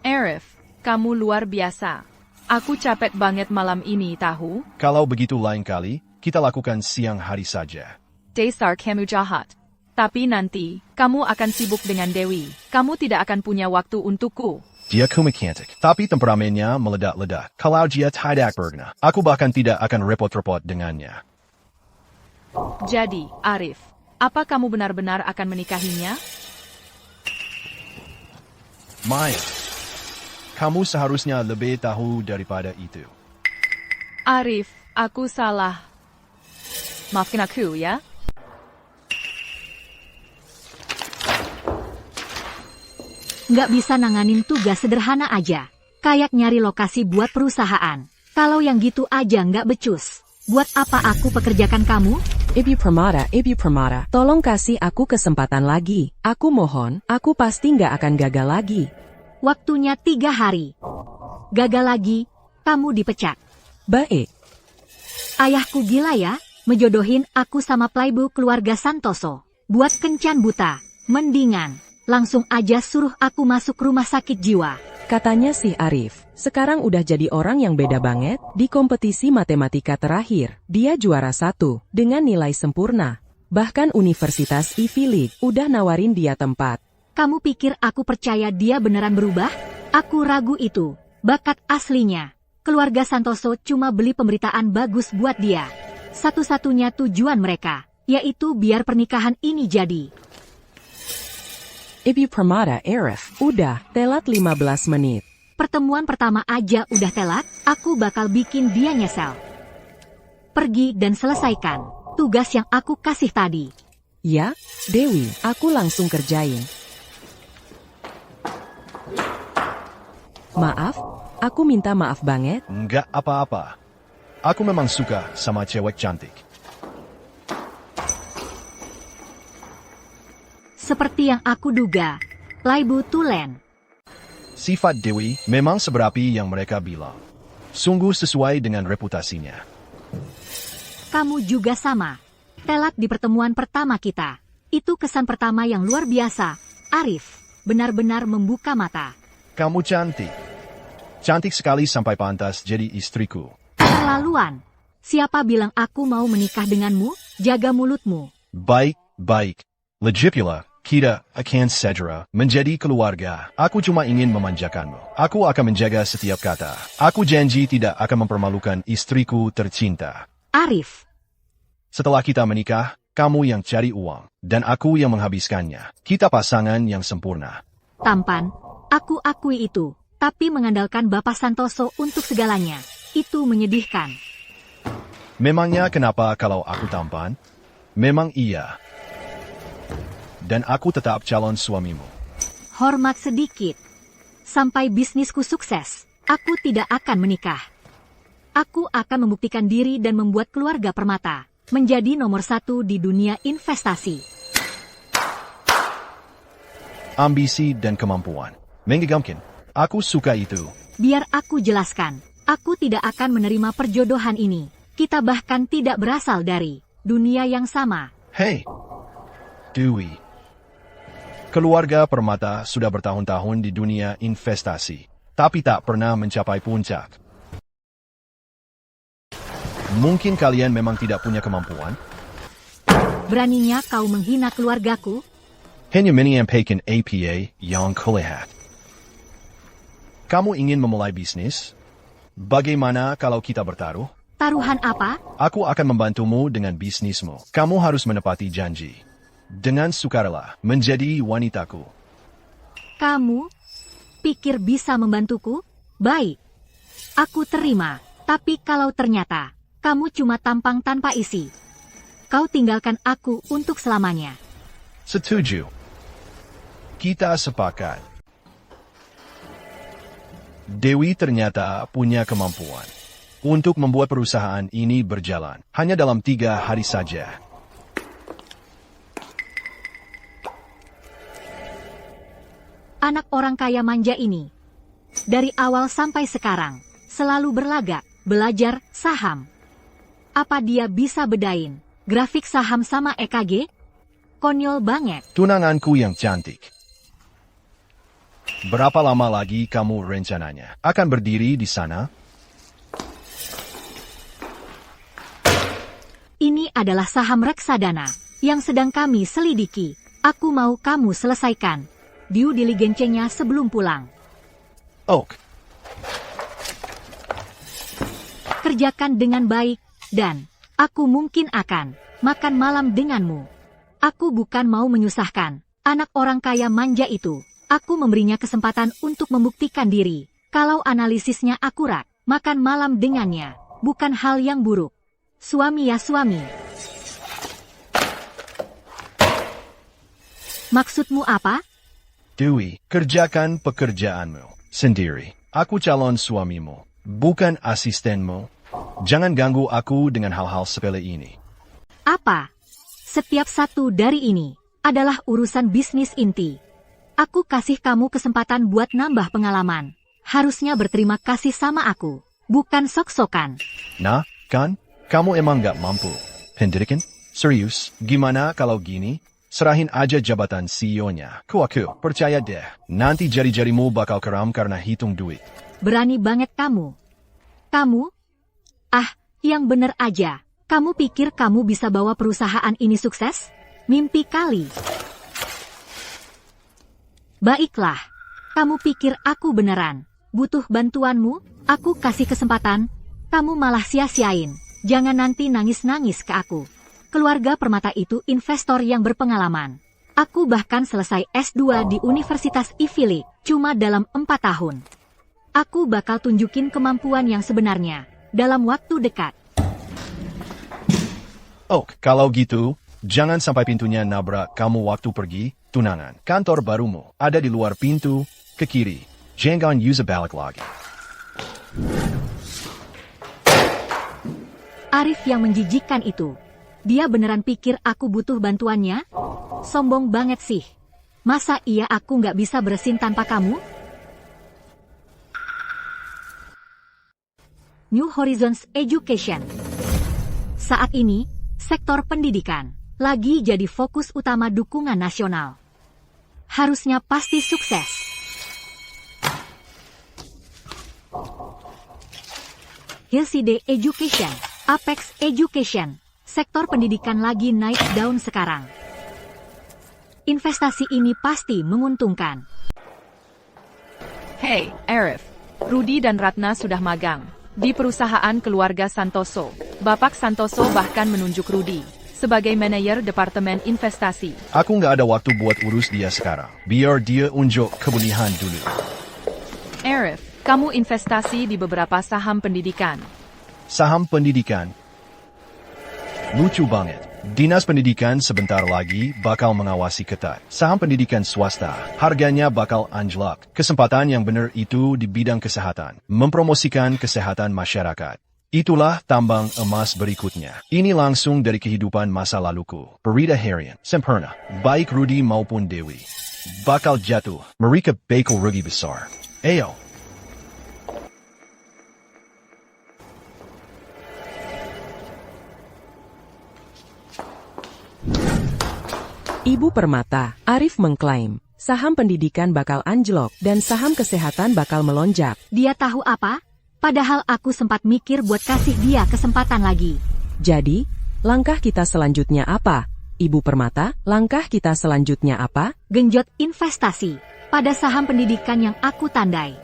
Arif, kamu luar biasa. Aku capek banget malam ini, tahu? Kalau begitu lain kali, kita lakukan siang hari saja. Dasar kamu jahat. Tapi nanti, kamu akan sibuk dengan Dewi. Kamu tidak akan punya waktu untukku. Dia kumikantik, tapi temperamennya meledak-ledak. Kalau dia tidak berguna, aku bahkan tidak akan repot-repot dengannya. Jadi, Arif, apa kamu benar-benar akan menikahinya? Maya, kamu seharusnya lebih tahu daripada itu. Arif, aku salah. Maafkan aku ya. Nggak bisa nanganin tugas sederhana aja. Kayak nyari lokasi buat perusahaan. Kalau yang gitu aja nggak becus. Buat apa aku pekerjakan kamu? Ibu Permata, tolong kasih aku kesempatan lagi. Aku mohon, aku pasti nggak akan gagal lagi. Waktunya 3 hari. Gagal lagi, kamu dipecat. Baik. Ayahku gila ya, menjodohin aku sama playboy keluarga Santoso. Buat kencan buta, mendingan langsung aja suruh aku masuk rumah sakit jiwa. Katanya sih Arif, sekarang udah jadi orang yang beda banget. Di kompetisi matematika terakhir, dia juara 1 dengan nilai sempurna. Bahkan Universitas Ivy League udah nawarin dia tempat. Kamu pikir aku percaya dia beneran berubah? Aku ragu itu. Bakat aslinya. Keluarga Santoso cuma beli pemberitaan bagus buat dia. Satu-satunya tujuan mereka, yaitu biar pernikahan ini jadi. Ibu Permata, Arif, udah, telat 15 menit. Pertemuan pertama aja udah telat, aku bakal bikin dia nyesel. Pergi dan selesaikan tugas yang aku kasih tadi. Ya, Dewi, aku langsung kerjain. Maaf, aku minta maaf banget. Nggak apa-apa. Aku memang suka sama cewek cantik. Seperti yang aku duga, playboy tulen. Sifat Dewi memang seberapi yang mereka bilang. Sungguh sesuai dengan reputasinya. Kamu juga sama. Telat di pertemuan pertama kita. Itu kesan pertama yang luar biasa. Arif, benar-benar membuka mata. Kamu cantik. Cantik sekali sampai pantas jadi istriku. Keterlaluan. Siapa bilang aku mau menikah denganmu? Jaga mulutmu. Baik. Legipula, kita akan segera menjadi keluarga. Aku cuma ingin memanjakanmu. Aku akan menjaga setiap kata. Aku janji tidak akan mempermalukan istriku tercinta. Arif. Setelah kita menikah, kamu yang cari uang, dan aku yang menghabiskannya. Kita pasangan yang sempurna. Tampan, aku akui itu. Tapi mengandalkan Bapak Santoso untuk segalanya, itu menyedihkan. Memangnya kenapa kalau aku tampan? Memang iya. Dan aku tetap calon suamimu. Hormat sedikit. Sampai bisnisku sukses, aku tidak akan menikah. Aku akan membuktikan diri dan membuat keluarga Permata menjadi nomor 1 di dunia investasi. Ambisi dan kemampuan. Menggigangkan. Aku suka itu. Biar aku jelaskan. Aku tidak akan menerima perjodohan ini. Kita bahkan tidak berasal dari dunia yang sama. Hei, Dewi. Keluarga Permata sudah bertahun-tahun di dunia investasi, tapi tak pernah mencapai puncak. Mungkin kalian memang tidak punya kemampuan? Beraninya kau menghina keluargaku? Hanya menyampaikan APA yang kulihat. Kamu ingin memulai bisnis? Bagaimana kalau kita bertaruh? Taruhan apa? Aku akan membantumu dengan bisnismu. Kamu harus menepati janji. Dengan sukarela, menjadi wanitaku. Kamu pikir bisa membantuku? Baik. Aku terima. Tapi kalau ternyata kamu cuma tampang tanpa isi, kau tinggalkan aku untuk selamanya. Setuju. Kita sepakat. Dewi ternyata punya kemampuan untuk membuat perusahaan ini berjalan hanya dalam 3 hari saja. Anak orang kaya manja ini, dari awal sampai sekarang, selalu berlagak, belajar saham. Apa dia bisa bedain grafik saham sama EKG? Konyol banget. Tunanganku yang cantik. Berapa lama lagi kamu rencananya akan berdiri di sana? Ini adalah saham reksadana yang sedang kami selidiki. Aku mau kamu selesaikan due diligence-nya sebelum pulang. Oke. Kerjakan dengan baik, dan aku mungkin akan makan malam denganmu. Aku bukan mau menyusahkan anak orang kaya manja itu. Aku memberinya kesempatan untuk membuktikan diri. Kalau analisisnya akurat, makan malam dengannya bukan hal yang buruk. Suami ya suami. Maksudmu apa? Dewi, kerjakan pekerjaanmu sendiri. Aku calon suamimu, bukan asistenmu. Jangan ganggu aku dengan hal-hal sepele ini. Apa? Setiap satu dari ini adalah urusan bisnis inti. Aku kasih kamu kesempatan buat nambah pengalaman. Harusnya berterima kasih sama aku, bukan sok-sokan. Nah, kan? Kamu emang gak mampu. Hendriken? Serius? Gimana kalau gini? Serahin aja jabatan CEO-nya. Aku percaya deh. Nanti jari-jarimu bakal keram karena hitung duit. Berani banget kamu. Kamu? Ah, yang bener aja. Kamu pikir kamu bisa bawa perusahaan ini sukses? Mimpi kali. Baiklah. Kamu pikir aku beneran butuh bantuanmu? Aku kasih kesempatan. Kamu malah sia-siain. Jangan nanti nangis-nangis ke aku. Keluarga Permata itu investor yang berpengalaman. Aku bahkan selesai S2 di Universitas Ivy League cuma dalam 4 tahun. Aku bakal tunjukin kemampuan yang sebenarnya dalam waktu dekat. Oh, kalau gitu, jangan sampai pintunya nabrak kamu waktu pergi tunangan. Kantor barumu ada di luar pintu, ke kiri. Jangan use balik lagi. Arif yang menjijikkan itu. Dia beneran pikir aku butuh bantuannya? Sombong banget sih. Masa iya aku nggak bisa bersin tanpa kamu? New Horizons Education. Saat ini, sektor pendidikan lagi jadi fokus utama dukungan nasional. Harusnya pasti sukses. Hillside Education, Apex Education. Sektor pendidikan lagi naik daun sekarang. Investasi ini pasti menguntungkan. Hey, Arif. Rudy dan Ratna sudah magang di perusahaan keluarga Santoso. Bapak Santoso bahkan menunjuk Rudy sebagai manajer departemen investasi. Aku nggak ada waktu buat urus dia sekarang. Biar dia unjuk kebolehan dulu. Arif, kamu investasi di beberapa saham pendidikan. Saham pendidikan? Lucu banget. Dinas Pendidikan sebentar lagi bakal mengawasi ketat. Saham pendidikan swasta, harganya bakal anjlok. Kesempatan yang benar itu di bidang kesehatan. Mempromosikan kesehatan masyarakat. Itulah tambang emas berikutnya. Ini langsung dari kehidupan masa laluku. Berita harian, sempurna. Baik Rudy maupun Dewi. Bakal jatuh. Mereka bakal rugi besar. Ayo. Ibu Permata, Arif mengklaim, saham pendidikan bakal anjlok dan saham kesehatan bakal melonjak. Dia tahu apa? Padahal aku sempat mikir buat kasih dia kesempatan lagi. Jadi, langkah kita selanjutnya apa? Ibu Permata, langkah kita selanjutnya apa? Genjot investasi pada saham pendidikan yang aku tandai.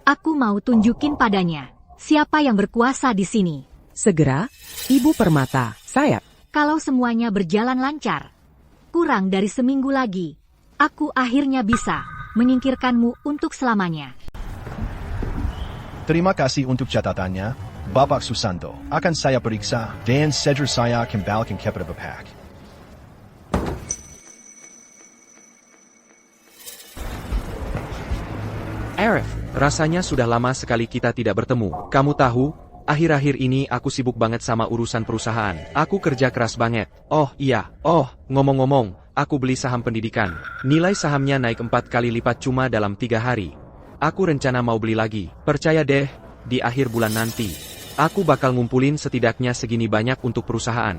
Aku mau tunjukin padanya siapa yang berkuasa di sini. Segera, Ibu Permata, saya. Kalau semuanya berjalan lancar, kurang dari seminggu lagi, aku akhirnya bisa menyingkirkanmu untuk selamanya. Terima kasih untuk catatannya, Bapak Susanto. Akan saya periksa, dan segera saya kembalikan kepada Bapak. Arif, rasanya sudah lama sekali kita tidak bertemu. Kamu tahu, akhir-akhir ini aku sibuk banget sama urusan perusahaan. Aku kerja keras banget. Oh iya, ngomong-ngomong, aku beli saham pendidikan. Nilai sahamnya naik 4 kali lipat cuma dalam 3 hari. Aku rencana mau beli lagi. Percaya deh, di akhir bulan nanti, aku bakal ngumpulin setidaknya segini banyak untuk perusahaan.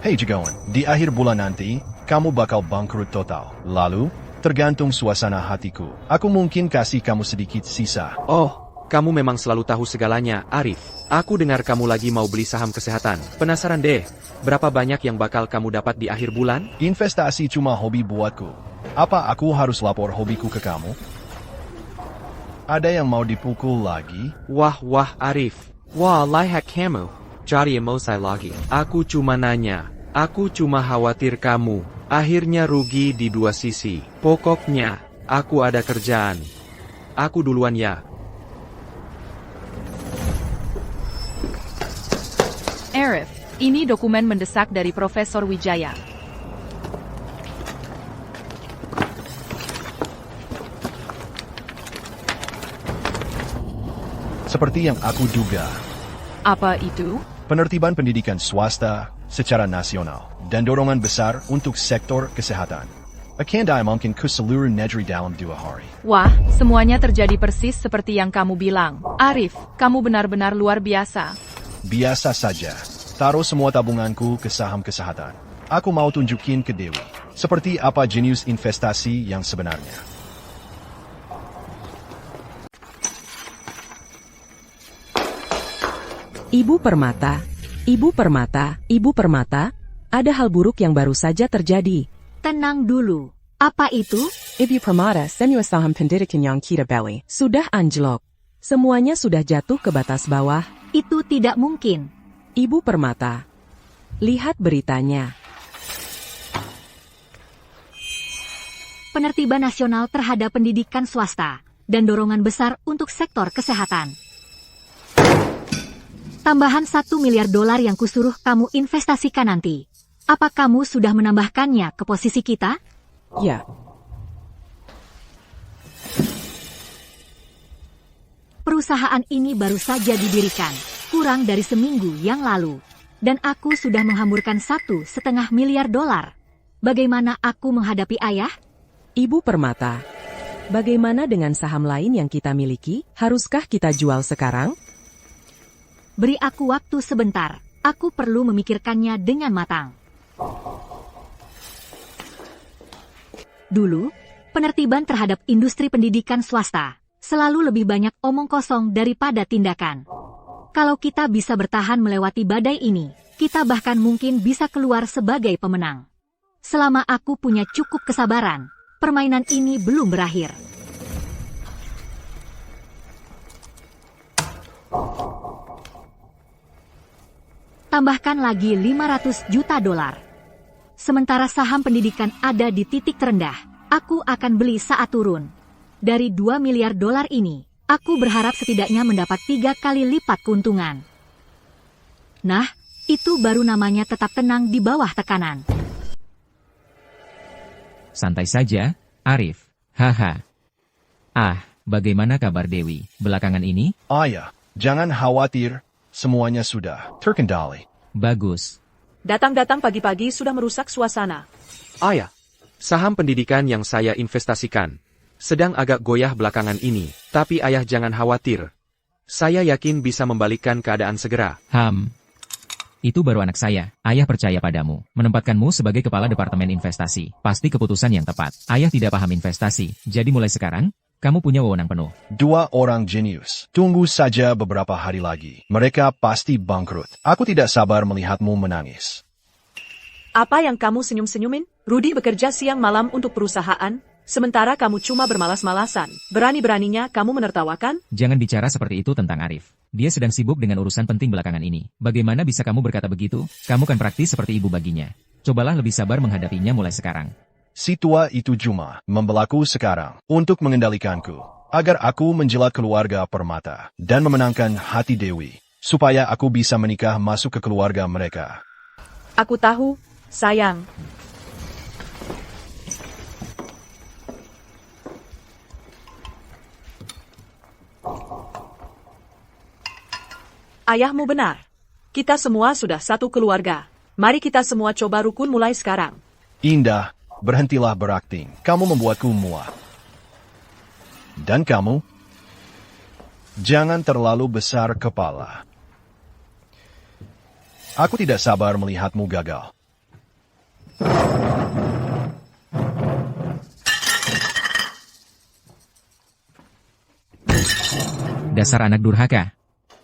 Hei Jagoan, di akhir bulan nanti, kamu bakal bangkrut total. Lalu, tergantung suasana hatiku. Aku mungkin kasih kamu sedikit sisa. Kamu memang selalu tahu segalanya, Arif. Aku dengar kamu lagi mau beli saham kesehatan. Penasaran deh, berapa banyak yang bakal kamu dapat di akhir bulan? Investasi cuma hobi buatku. Apa aku harus lapor hobiku ke kamu? Ada yang mau dipukul lagi? Wah, Arif. Wah, lihat kamu. Jadi emosi lagi. Aku cuma nanya. Aku cuma khawatir kamu akhirnya rugi di dua sisi. Pokoknya, aku ada kerjaan. Aku duluan ya. Arif, ini dokumen mendesak dari Profesor Wijaya. Seperti yang aku duga. Apa itu? Penertiban pendidikan swasta secara nasional dan dorongan besar untuk sektor kesehatan. Akan diumumkan ke seluruh negeri dalam 2 hari. Wah, semuanya terjadi persis seperti yang kamu bilang. Arif, kamu benar-benar luar biasa. Biasa saja. Taruh semua tabunganku ke saham kesehatan. Aku mau tunjukin ke Dewi seperti apa jenius investasi yang sebenarnya. Ibu Permata, ada hal buruk yang baru saja terjadi. Tenang dulu. Apa itu? Ibu Permata, semua saham pendidikan yang kita beli Sudah anjlok. Semuanya sudah jatuh ke batas bawah. Itu tidak mungkin. Ibu Permata, lihat beritanya. Penertiban nasional terhadap pendidikan swasta dan dorongan besar untuk sektor kesehatan. Tambahan $1 miliar yang kusuruh kamu investasikan nanti. Apa kamu sudah menambahkannya ke posisi kita? Ya. Perusahaan ini baru saja didirikan, kurang dari seminggu yang lalu. Dan aku sudah menghamburkan $1,5 miliar. Bagaimana aku menghadapi ayah? Ibu Permata, bagaimana dengan saham lain yang kita miliki? Haruskah kita jual sekarang? Beri aku waktu sebentar. Aku perlu memikirkannya dengan matang. Dulu, penertiban terhadap industri pendidikan swasta selalu lebih banyak omong kosong daripada tindakan. Kalau kita bisa bertahan melewati badai ini, kita bahkan mungkin bisa keluar sebagai pemenang. Selama aku punya cukup kesabaran, permainan ini belum berakhir. Tambahkan lagi $500 juta. Sementara saham pendidikan ada di titik terendah, aku akan beli saat turun. Dari $2 miliar ini, aku berharap setidaknya mendapat 3 kali lipat keuntungan. Nah, Itu baru namanya tetap tenang di bawah tekanan. Santai saja, Arif. Haha. Ah, bagaimana kabar Dewi belakangan ini? Ayah, jangan khawatir. Semuanya sudah terkendali. Bagus. Datang-datang pagi-pagi sudah merusak suasana. Ayah, saham pendidikan yang saya investasikan sedang agak goyah belakangan ini, tapi ayah jangan khawatir. Saya yakin bisa membalikkan keadaan segera. Itu baru anak saya. Ayah percaya padamu. Menempatkanmu sebagai kepala departemen investasi. Pasti keputusan yang tepat. Ayah tidak paham investasi. Jadi mulai sekarang, kamu punya wewenang penuh. 2 orang jenius. Tunggu saja beberapa hari lagi. Mereka pasti bangkrut. Aku tidak sabar melihatmu menangis. Apa yang kamu senyum-senyumin? Rudy bekerja siang malam untuk perusahaan, sementara kamu cuma bermalas-malasan. Berani-beraninya kamu menertawakan? Jangan bicara seperti itu tentang Arif. Dia sedang sibuk dengan urusan penting belakangan ini. Bagaimana bisa kamu berkata begitu? Kamu kan praktis seperti ibu baginya. Cobalah lebih sabar menghadapinya mulai sekarang. Si tua itu cuma membelaku sekarang untuk mengendalikanku, agar aku menjilat keluarga Permata dan memenangkan hati Dewi, supaya aku bisa menikah masuk ke keluarga mereka. Aku tahu, sayang. Ayahmu benar. Kita semua sudah satu keluarga. Mari kita semua coba rukun mulai sekarang. Indah, berhentilah berakting. Kamu membuatku muak. Dan kamu? Jangan terlalu besar kepala. Aku tidak sabar melihatmu gagal. Dasar anak durhaka.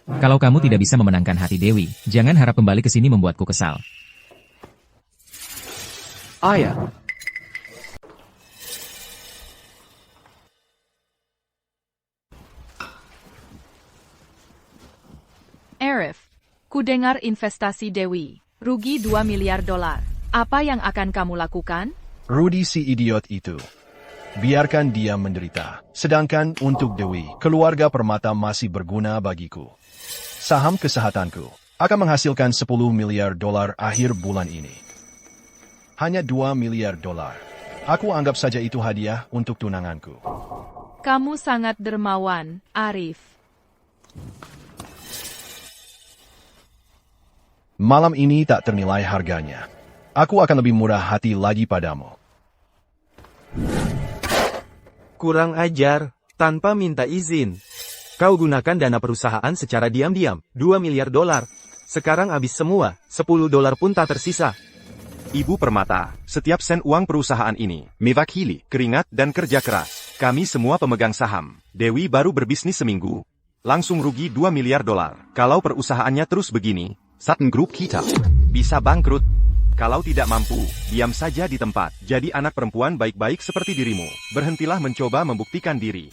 Kalau kamu tidak bisa memenangkan hati Dewi, jangan harap kembali ke sini membuatku kesal. Ayah. Arif, ku dengar investasi Dewi, rugi 2 miliar dolar. Apa yang akan kamu lakukan? Rudy si idiot itu. Biarkan dia menderita. Sedangkan untuk Dewi, keluarga Permata masih berguna bagiku. Saham kesehatanku akan menghasilkan 10 miliar dolar akhir bulan ini. Hanya 2 miliar dolar. Aku anggap saja itu hadiah untuk tunanganku. Kamu sangat dermawan, Arif. Malam ini tak ternilai harganya. Aku akan lebih murah hati lagi padamu. Kurang ajar, tanpa minta izin. Kau gunakan dana perusahaan secara diam-diam, 2 miliar dolar. Sekarang habis semua, 10 dolar pun tak tersisa. Ibu Permata, setiap sen uang perusahaan ini, mewakili keringat dan kerja keras. Kami semua pemegang saham. Dewi baru berbisnis seminggu. Langsung rugi 2 miliar dolar. Kalau perusahaannya terus begini, Sutton Group kita bisa bangkrut. Kalau tidak mampu, diam saja di tempat. Jadi anak perempuan baik-baik seperti dirimu. Berhentilah mencoba membuktikan diri.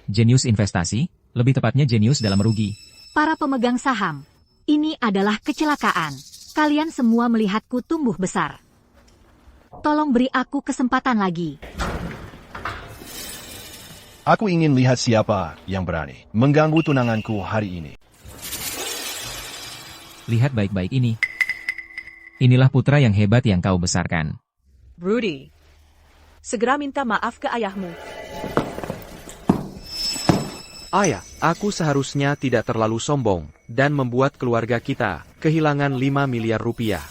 Jenius investasi, lebih tepatnya jenius dalam merugi. Para pemegang saham, ini adalah kecelakaan. Kalian semua melihatku tumbuh besar. Tolong beri aku kesempatan lagi. Aku ingin lihat siapa yang berani mengganggu tunanganku hari ini. Lihat baik-baik ini. Inilah putra yang hebat yang kau besarkan. Rudy, segera minta maaf ke ayahmu. Ayah, aku seharusnya tidak terlalu sombong dan membuat keluarga kita kehilangan 5 miliar rupiah.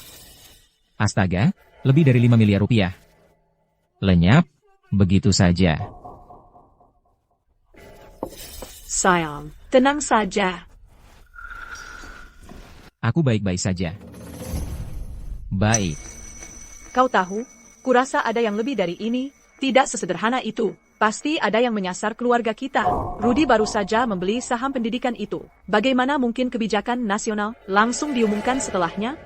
Astaga, lebih dari 5 miliar rupiah. Lenyap, begitu saja. Sayang, tenang saja. Aku baik-baik saja. Baik. Kau tahu, kurasa ada yang lebih dari ini. Tidak sesederhana itu. Pasti ada yang menyasar keluarga kita. Rudy baru saja membeli saham pendidikan itu. Bagaimana mungkin kebijakan nasional langsung diumumkan setelahnya?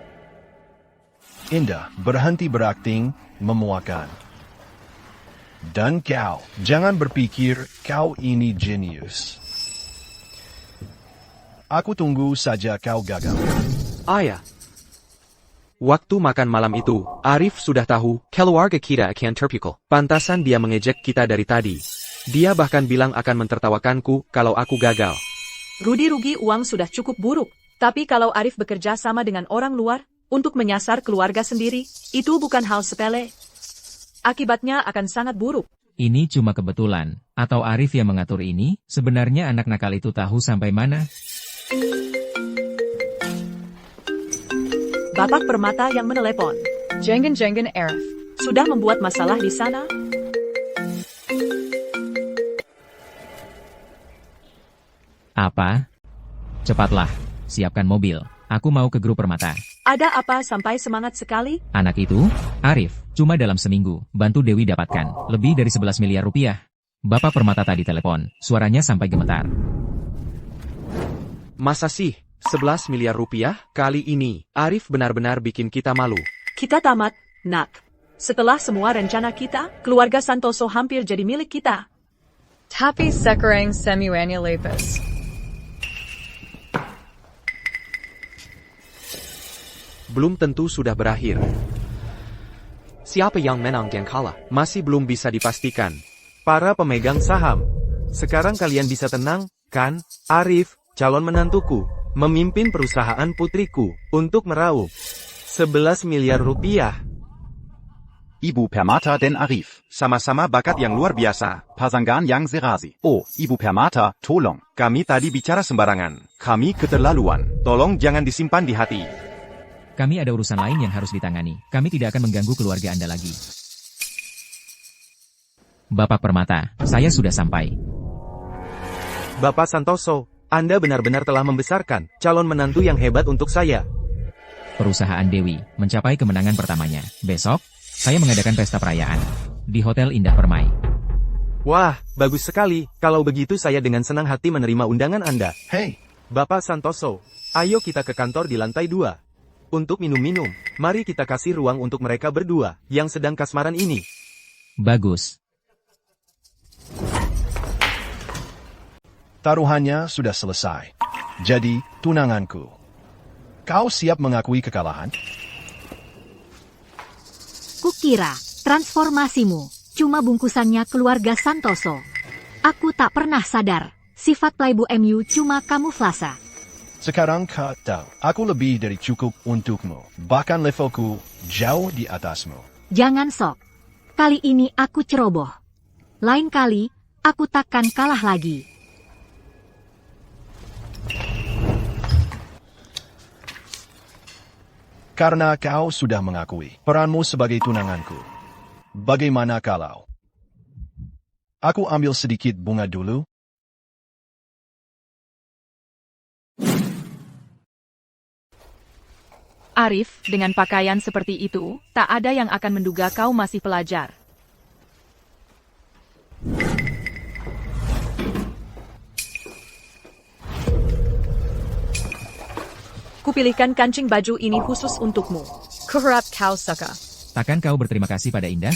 Indah, berhenti berakting, memuakan. Dan kau, jangan berpikir kau ini jenius. Aku tunggu saja kau gagal. Ayah. Waktu makan malam itu, Arif sudah tahu keluarga kita akan terpukul. Pantasan dia mengejek kita dari tadi. Dia bahkan bilang akan mentertawakanku kalau aku gagal. Rudy rugi uang sudah cukup buruk. Tapi kalau Arif bekerja sama dengan orang luar, untuk menyasar keluarga sendiri, itu bukan hal sepele. Akibatnya akan sangat buruk. Ini cuma kebetulan. Atau Arif yang mengatur ini? Sebenarnya anak nakal itu tahu sampai mana? Bapak Permata yang menelepon. Jangan Arif. Sudah membuat masalah di sana? Apa? Cepatlah, siapkan mobil. Aku mau ke grup Permata. Ada apa sampai semangat sekali? Anak itu, Arif, cuma dalam seminggu, bantu Dewi dapatkan lebih dari 11 miliar rupiah. Bapak Permata tadi telepon, suaranya sampai gemetar. Masa sih, 11 miliar rupiah? Kali ini, Arif benar-benar bikin kita malu. Kita tamat, nak. Setelah semua rencana kita, keluarga Santoso hampir jadi milik kita. Tapi sekarang semuanya lepas. Belum tentu sudah berakhir. Siapa yang menang dan kalah, masih belum bisa dipastikan. Para pemegang saham, sekarang kalian bisa tenang, kan? Arif, calon menantuku, memimpin perusahaan putriku, untuk meraup 11 miliar rupiah. Ibu Permata dan Arif. Sama-sama bakat yang luar biasa. Pasangan yang serasi. Oh, Ibu Permata, tolong. Kami tadi bicara sembarangan. Kami keterlaluan. Tolong jangan disimpan di hati. Kami ada urusan lain yang harus ditangani. Kami tidak akan mengganggu keluarga Anda lagi. Bapak Permata, saya sudah sampai. Bapak Santoso, Anda benar-benar telah membesarkan calon menantu yang hebat untuk saya. Perusahaan Dewi mencapai kemenangan pertamanya. Besok, saya mengadakan pesta perayaan di Hotel Indah Permai. Wah, bagus sekali. Kalau begitu saya dengan senang hati menerima undangan Anda. Hey, Bapak Santoso, ayo kita ke kantor di lantai 2. Untuk minum-minum, mari kita kasih ruang untuk mereka berdua yang sedang kasmaran ini. Bagus. Taruhannya sudah selesai. Jadi, tunanganku. Kau siap mengakui kekalahan? Kukira, transformasimu cuma bungkusannya keluarga Santoso. Aku tak pernah sadar, sifat playboy MU cuma kamuflase. Sekarang kau tahu, aku lebih dari cukup untukmu. Bahkan levelku jauh di atasmu. Jangan sok. Kali ini aku ceroboh. Lain kali, aku takkan kalah lagi. Karena kau sudah mengakui peranmu sebagai tunanganku. Bagaimana kalau aku ambil sedikit bunga dulu? Arif, dengan pakaian seperti itu, tak ada yang akan menduga kau masih pelajar. Kupilihkan kancing baju ini khusus untukmu. Kuharap kau suka. Takkan kau berterima kasih pada Indah?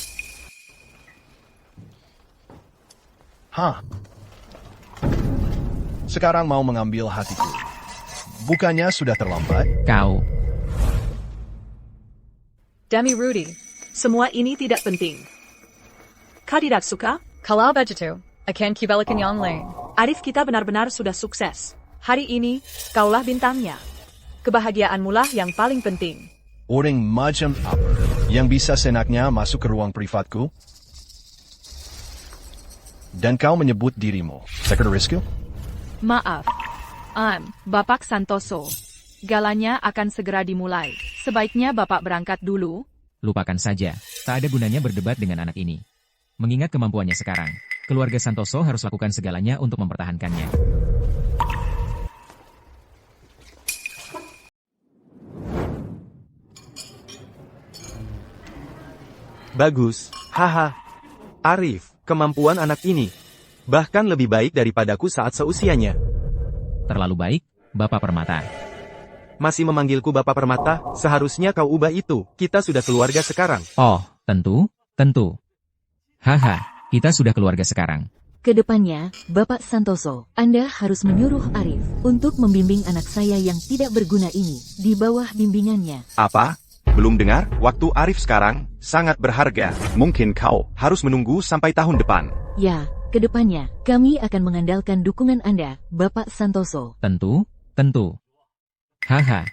Hah? Sekarang mau mengambil hatiku. Bukannya sudah terlambat? Kau. Demi Rudy, semua ini tidak penting. Kau tidak suka? Kalau begitu, akan kubalikan yang lain. Arif kita benar-benar sudah sukses. Hari ini, kaulah bintangnya. Kebahagiaanmu lah yang paling penting. Orang macam apa yang bisa senaknya masuk ke ruang privatku? Dan kau menyebut dirimu sekretarisku? Maaf, Bapak Santoso. Galanya akan segera dimulai. Sebaiknya Bapak berangkat dulu. Lupakan saja, tak ada gunanya berdebat dengan anak ini. Mengingat kemampuannya sekarang, keluarga Santoso harus lakukan segalanya untuk mempertahankannya. Bagus, haha. Arif, kemampuan anak ini bahkan lebih baik daripadaku saat seusianya. Terlalu baik, Bapak Permata. Masih memanggilku Bapak Permata, seharusnya kau ubah itu. Kita sudah keluarga sekarang. Oh, tentu. Haha, kita sudah keluarga sekarang. Kedepannya, Bapak Santoso, Anda harus menyuruh Arif untuk membimbing anak saya yang tidak berguna ini di bawah bimbingannya. Apa? Belum dengar? Waktu Arif sekarang sangat berharga. Mungkin kau harus menunggu sampai tahun depan. Ya, kedepannya, kami akan mengandalkan dukungan Anda, Bapak Santoso. Tentu. Haha.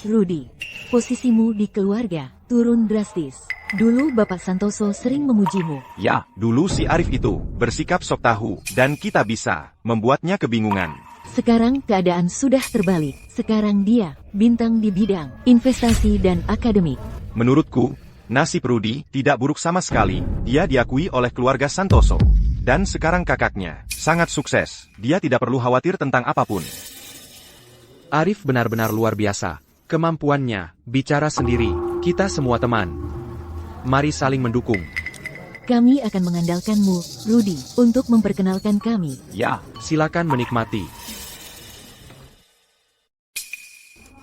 Rudy, posisimu di keluarga turun drastis. Dulu Bapak Santoso sering memujimu. Ya, dulu si Arif itu bersikap sok tahu, dan kita bisa membuatnya kebingungan. Sekarang keadaan sudah terbalik. Sekarang dia bintang di bidang investasi dan akademik. Menurutku, nasib Rudy tidak buruk sama sekali. Dia diakui oleh keluarga Santoso. Dan sekarang kakaknya sangat sukses. Dia tidak perlu khawatir tentang apapun. Arif benar-benar luar biasa. Kemampuannya bicara sendiri. Kita semua teman. Mari saling mendukung. Kami akan mengandalkanmu, Rudy, untuk memperkenalkan kami. Ya, silakan menikmati.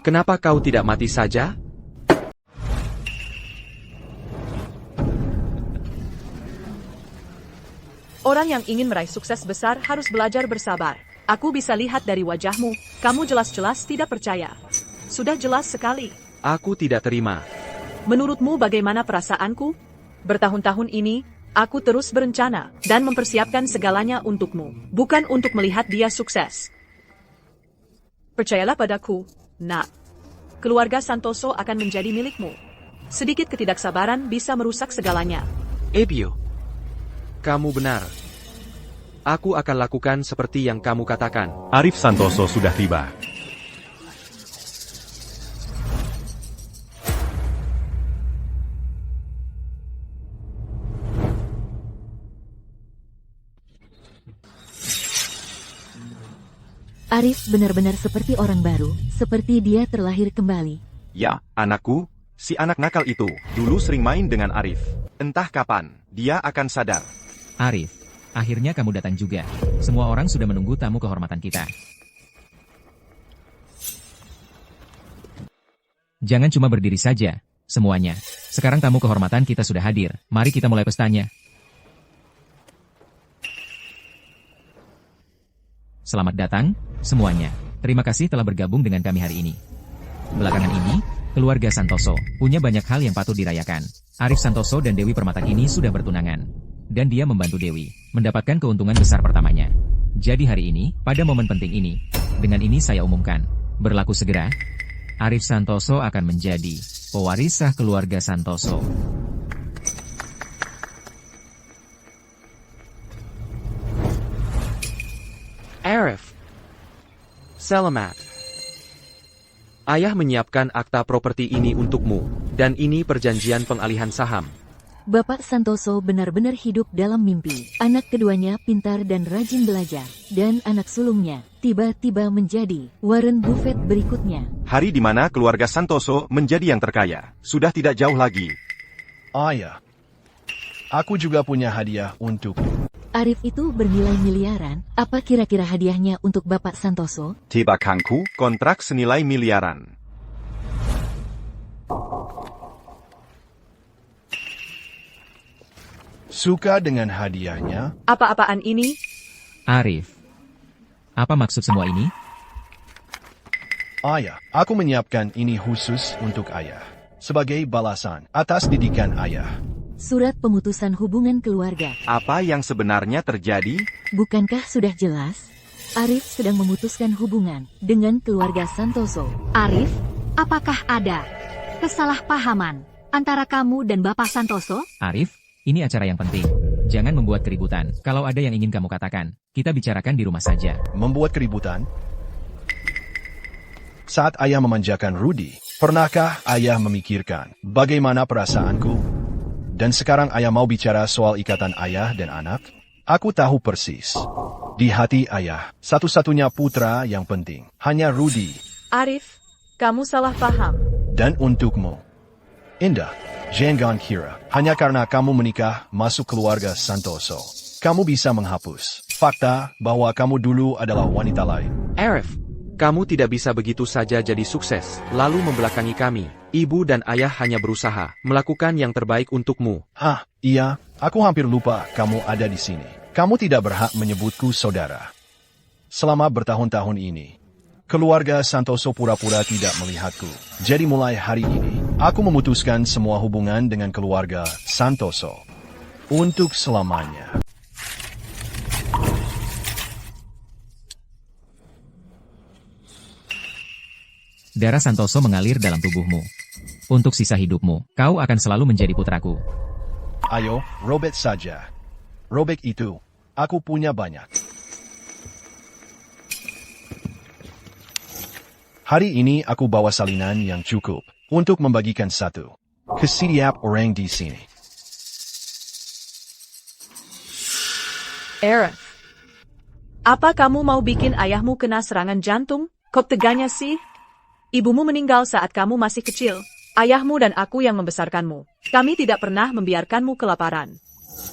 Kenapa kau tidak mati saja? Orang yang ingin meraih sukses besar harus belajar bersabar. Aku bisa lihat dari wajahmu, kamu jelas-jelas tidak percaya. Sudah jelas sekali. Aku tidak terima. Menurutmu bagaimana perasaanku? Bertahun-tahun ini, aku terus berencana dan mempersiapkan segalanya untukmu, bukan untuk melihat dia sukses. Percayalah padaku, nak. Keluarga Santoso akan menjadi milikmu. Sedikit ketidaksabaran bisa merusak segalanya. Ebio, kamu benar. Aku akan lakukan seperti yang kamu katakan. Arif Santoso sudah tiba. Arif benar-benar seperti orang baru, seperti dia terlahir kembali. Ya, anakku, si anak nakal itu dulu sering main dengan Arif. Entah kapan dia akan sadar. Arif, akhirnya kamu datang juga. Semua orang sudah menunggu tamu kehormatan kita. Jangan cuma berdiri saja, semuanya. Sekarang tamu kehormatan kita sudah hadir. Mari kita mulai pestanya. Selamat datang, semuanya. Terima kasih telah bergabung dengan kami hari ini. Belakangan ini, keluarga Santoso punya banyak hal yang patut dirayakan. Arif Santoso dan Dewi Permatakini sudah bertunangan. Dan dia membantu Dewi mendapatkan keuntungan besar pertamanya. Jadi hari ini, pada momen penting ini, dengan ini saya umumkan, berlaku segera, Arif Santoso akan menjadi pewaris sah keluarga Santoso. Arif. Selamat. Ayah menyiapkan akta properti ini untukmu, dan ini perjanjian pengalihan saham. Bapak Santoso benar-benar hidup dalam mimpi. Anak keduanya pintar dan rajin belajar. Dan anak sulungnya tiba-tiba menjadi Warren Buffett berikutnya. Hari di mana keluarga Santoso menjadi yang terkaya, sudah tidak jauh lagi. Ayah, aku juga punya hadiah untukmu. Arif itu bernilai miliaran. Apa kira-kira hadiahnya untuk Bapak Santoso? Tebakanku, kontrak senilai miliaran. Suka dengan hadiahnya? Apa-apaan ini? Arif, apa maksud semua ini? Ayah, aku menyiapkan ini khusus untuk ayah. Sebagai balasan atas didikan ayah. Surat pemutusan hubungan keluarga. Apa yang sebenarnya terjadi? Bukankah sudah jelas? Arif sedang memutuskan hubungan dengan keluarga Santoso. Arif, apakah ada kesalahpahaman antara kamu dan Bapak Santoso? Arif, ini acara yang penting. Jangan membuat keributan. Kalau ada yang ingin kamu katakan, kita bicarakan di rumah saja. Membuat keributan? Saat ayah memanjakan Rudy, pernahkah ayah memikirkan bagaimana perasaanku? Dan sekarang ayah mau bicara soal ikatan ayah dan anak? Aku tahu persis. Di hati ayah, satu-satunya putra yang penting hanya Rudy. Arif, kamu salah paham. Dan untukmu, Indah, jangan kira hanya karena kamu menikah masuk keluarga Santoso, kamu bisa menghapus fakta bahwa kamu dulu adalah wanita lain. Arif, kamu tidak bisa begitu saja jadi sukses, lalu membelakangi kami. Ibu dan ayah hanya berusaha melakukan yang terbaik untukmu. Hah, iya, aku hampir lupa kamu ada di sini. Kamu tidak berhak menyebutku saudara. Selama bertahun-tahun ini, keluarga Santoso pura-pura tidak melihatku. Jadi mulai hari ini, aku memutuskan semua hubungan dengan keluarga Santoso. Untuk selamanya. Darah Santoso mengalir dalam tubuhmu. Untuk sisa hidupmu, kau akan selalu menjadi putraku. Ayo, robek saja. Robek itu. Aku punya banyak. Hari ini aku bawa salinan yang cukup untuk membagikan satu ke setiap orang di sini. Aerith, apa kamu mau bikin ayahmu kena serangan jantung? Kok teganya sih? Ibumu meninggal saat kamu masih kecil. Ayahmu dan aku yang membesarkanmu. Kami tidak pernah membiarkanmu kelaparan.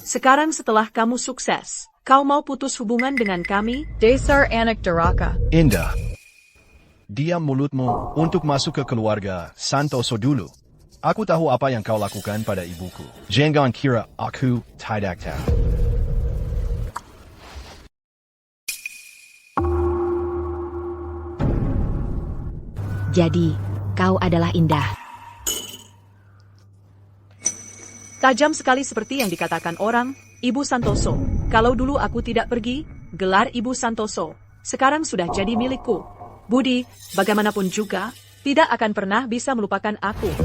Sekarang setelah kamu sukses, kau mau putus hubungan dengan kami? Dasar anak duraka. Indah. Diam mulutmu untuk masuk ke keluarga Santoso dulu. Aku tahu apa yang kau lakukan pada ibuku. Jangan kira aku tidak tahu. Jadi, kau adalah Indah. Tajam sekali seperti yang dikatakan orang, Ibu Santoso. Kalau dulu aku tidak pergi, gelar Ibu Santoso sekarang sudah jadi milikku. Budi, bagaimanapun juga, tidak akan pernah bisa melupakan aku.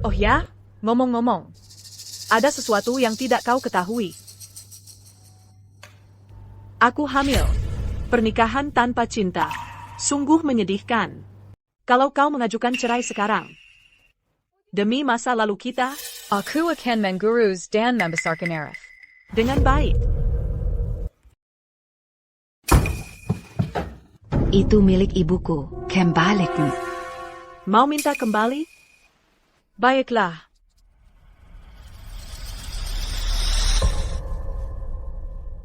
Oh ya, ngomong-ngomong, ada sesuatu yang tidak kau ketahui. Aku hamil. Pernikahan tanpa cinta. Sungguh menyedihkan. Kalau kau mengajukan cerai sekarang, demi masa lalu kita, Aku akan mengurus dan membesarkan Aerith dengan baik. Itu milik ibuku. Kembalikan. Mau minta kembali? Baiklah.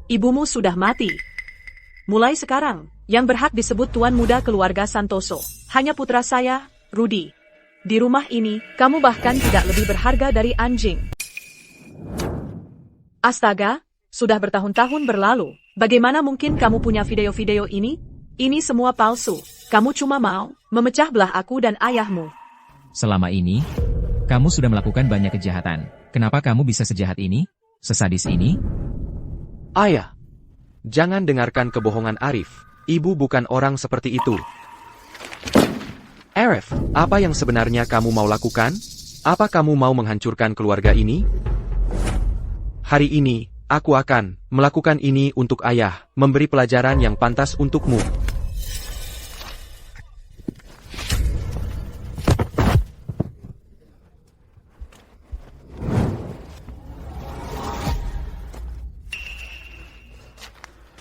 Ibumu sudah mati. Mulai sekarang, yang berhak disebut Tuan Muda keluarga Santoso hanya putra saya, Rudy. Di rumah ini, kamu bahkan tidak lebih berharga dari anjing. Astaga, sudah bertahun-tahun berlalu. Bagaimana mungkin kamu punya video-video ini? Ini semua palsu. Kamu cuma mau memecah belah aku dan ayahmu. Selama ini, kamu sudah melakukan banyak kejahatan. Kenapa kamu bisa sejahat ini? Sesadis ini? Ayah, jangan dengarkan kebohongan Arif. Ibu bukan orang seperti itu. Aerith, apa yang sebenarnya kamu mau lakukan? Apa kamu mau menghancurkan keluarga ini? Hari ini, aku akan melakukan ini untuk ayah, memberi pelajaran yang pantas untukmu.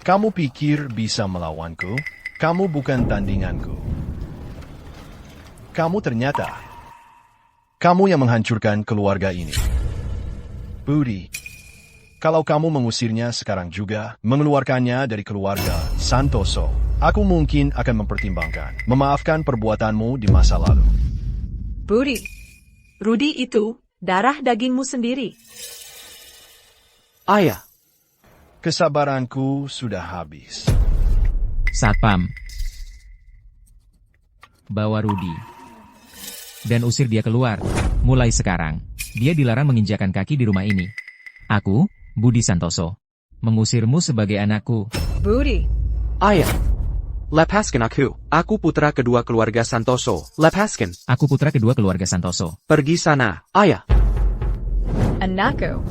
Kamu pikir bisa melawanku? Kamu bukan tandinganku. Kamu yang menghancurkan keluarga ini. Budi, kalau kamu mengusirnya sekarang juga, mengeluarkannya dari keluarga Santoso, aku mungkin akan mempertimbangkan memaafkan perbuatanmu di masa lalu. Budi, Rudy itu darah dagingmu sendiri. Ayah. Kesabaranku sudah habis. Satpam. Bawa Rudy. Dan usir dia keluar. Mulai sekarang, dia dilarang menginjakan kaki di rumah ini. Aku, Budi Santoso, mengusirmu sebagai anakku. Budi. Ayah. Lepaskan aku. Aku putra kedua keluarga Santoso. Lepaskan. Aku putra kedua keluarga Santoso. Pergi sana, ayah. Anakku.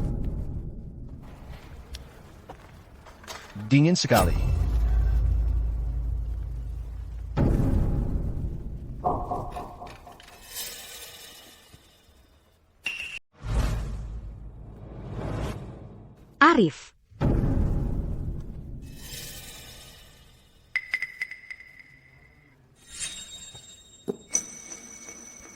Dingin sekali. Arif.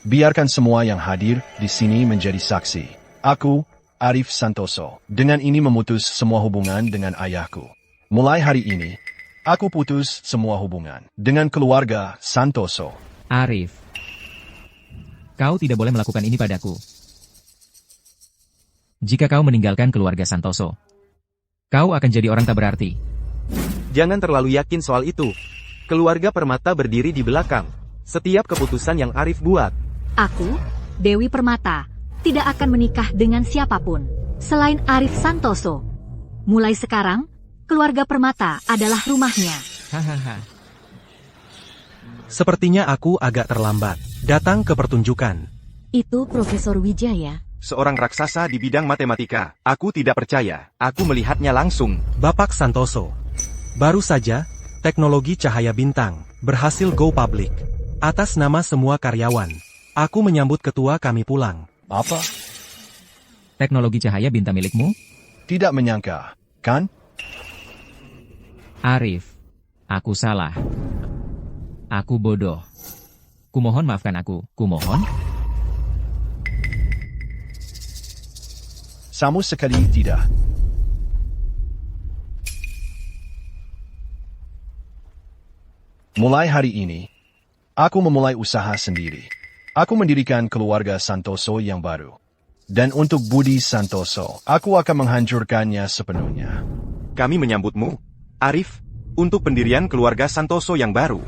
Biarkan semua yang hadir di sini menjadi saksi. Aku, Arif Santoso, dengan ini memutus semua hubungan dengan ayahku. Mulai hari ini, aku putus semua hubungan dengan keluarga Santoso. Arif, kau tidak boleh melakukan ini padaku. Jika kau meninggalkan keluarga Santoso, kau akan jadi orang tak berarti. Jangan terlalu yakin soal itu. Keluarga Permata berdiri di belakang setiap keputusan yang Arif buat. Aku, Dewi Permata, tidak akan menikah dengan siapapun selain Arif Santoso. Mulai sekarang, keluarga Permata adalah rumahnya. Hahaha. Sepertinya aku agak terlambat. Datang ke pertunjukan. Itu Profesor Wijaya. Seorang raksasa di bidang matematika. Aku tidak percaya. Aku melihatnya langsung. Bapak Santoso. Baru saja, teknologi cahaya bintang berhasil go public. Atas nama semua karyawan, aku menyambut ketua kami pulang. Apa? Teknologi cahaya bintang milikmu? Tidak menyangka, kan? Arif. Aku salah. Aku bodoh. Kumohon maafkan aku. Kumohon? Sama sekali tidak. Mulai hari ini, aku memulai usaha sendiri. Aku mendirikan keluarga Santoso yang baru. Dan untuk Budi Santoso, aku akan menghancurkannya sepenuhnya. Kami menyambutmu, Arif, untuk pendirian keluarga Santoso yang baru.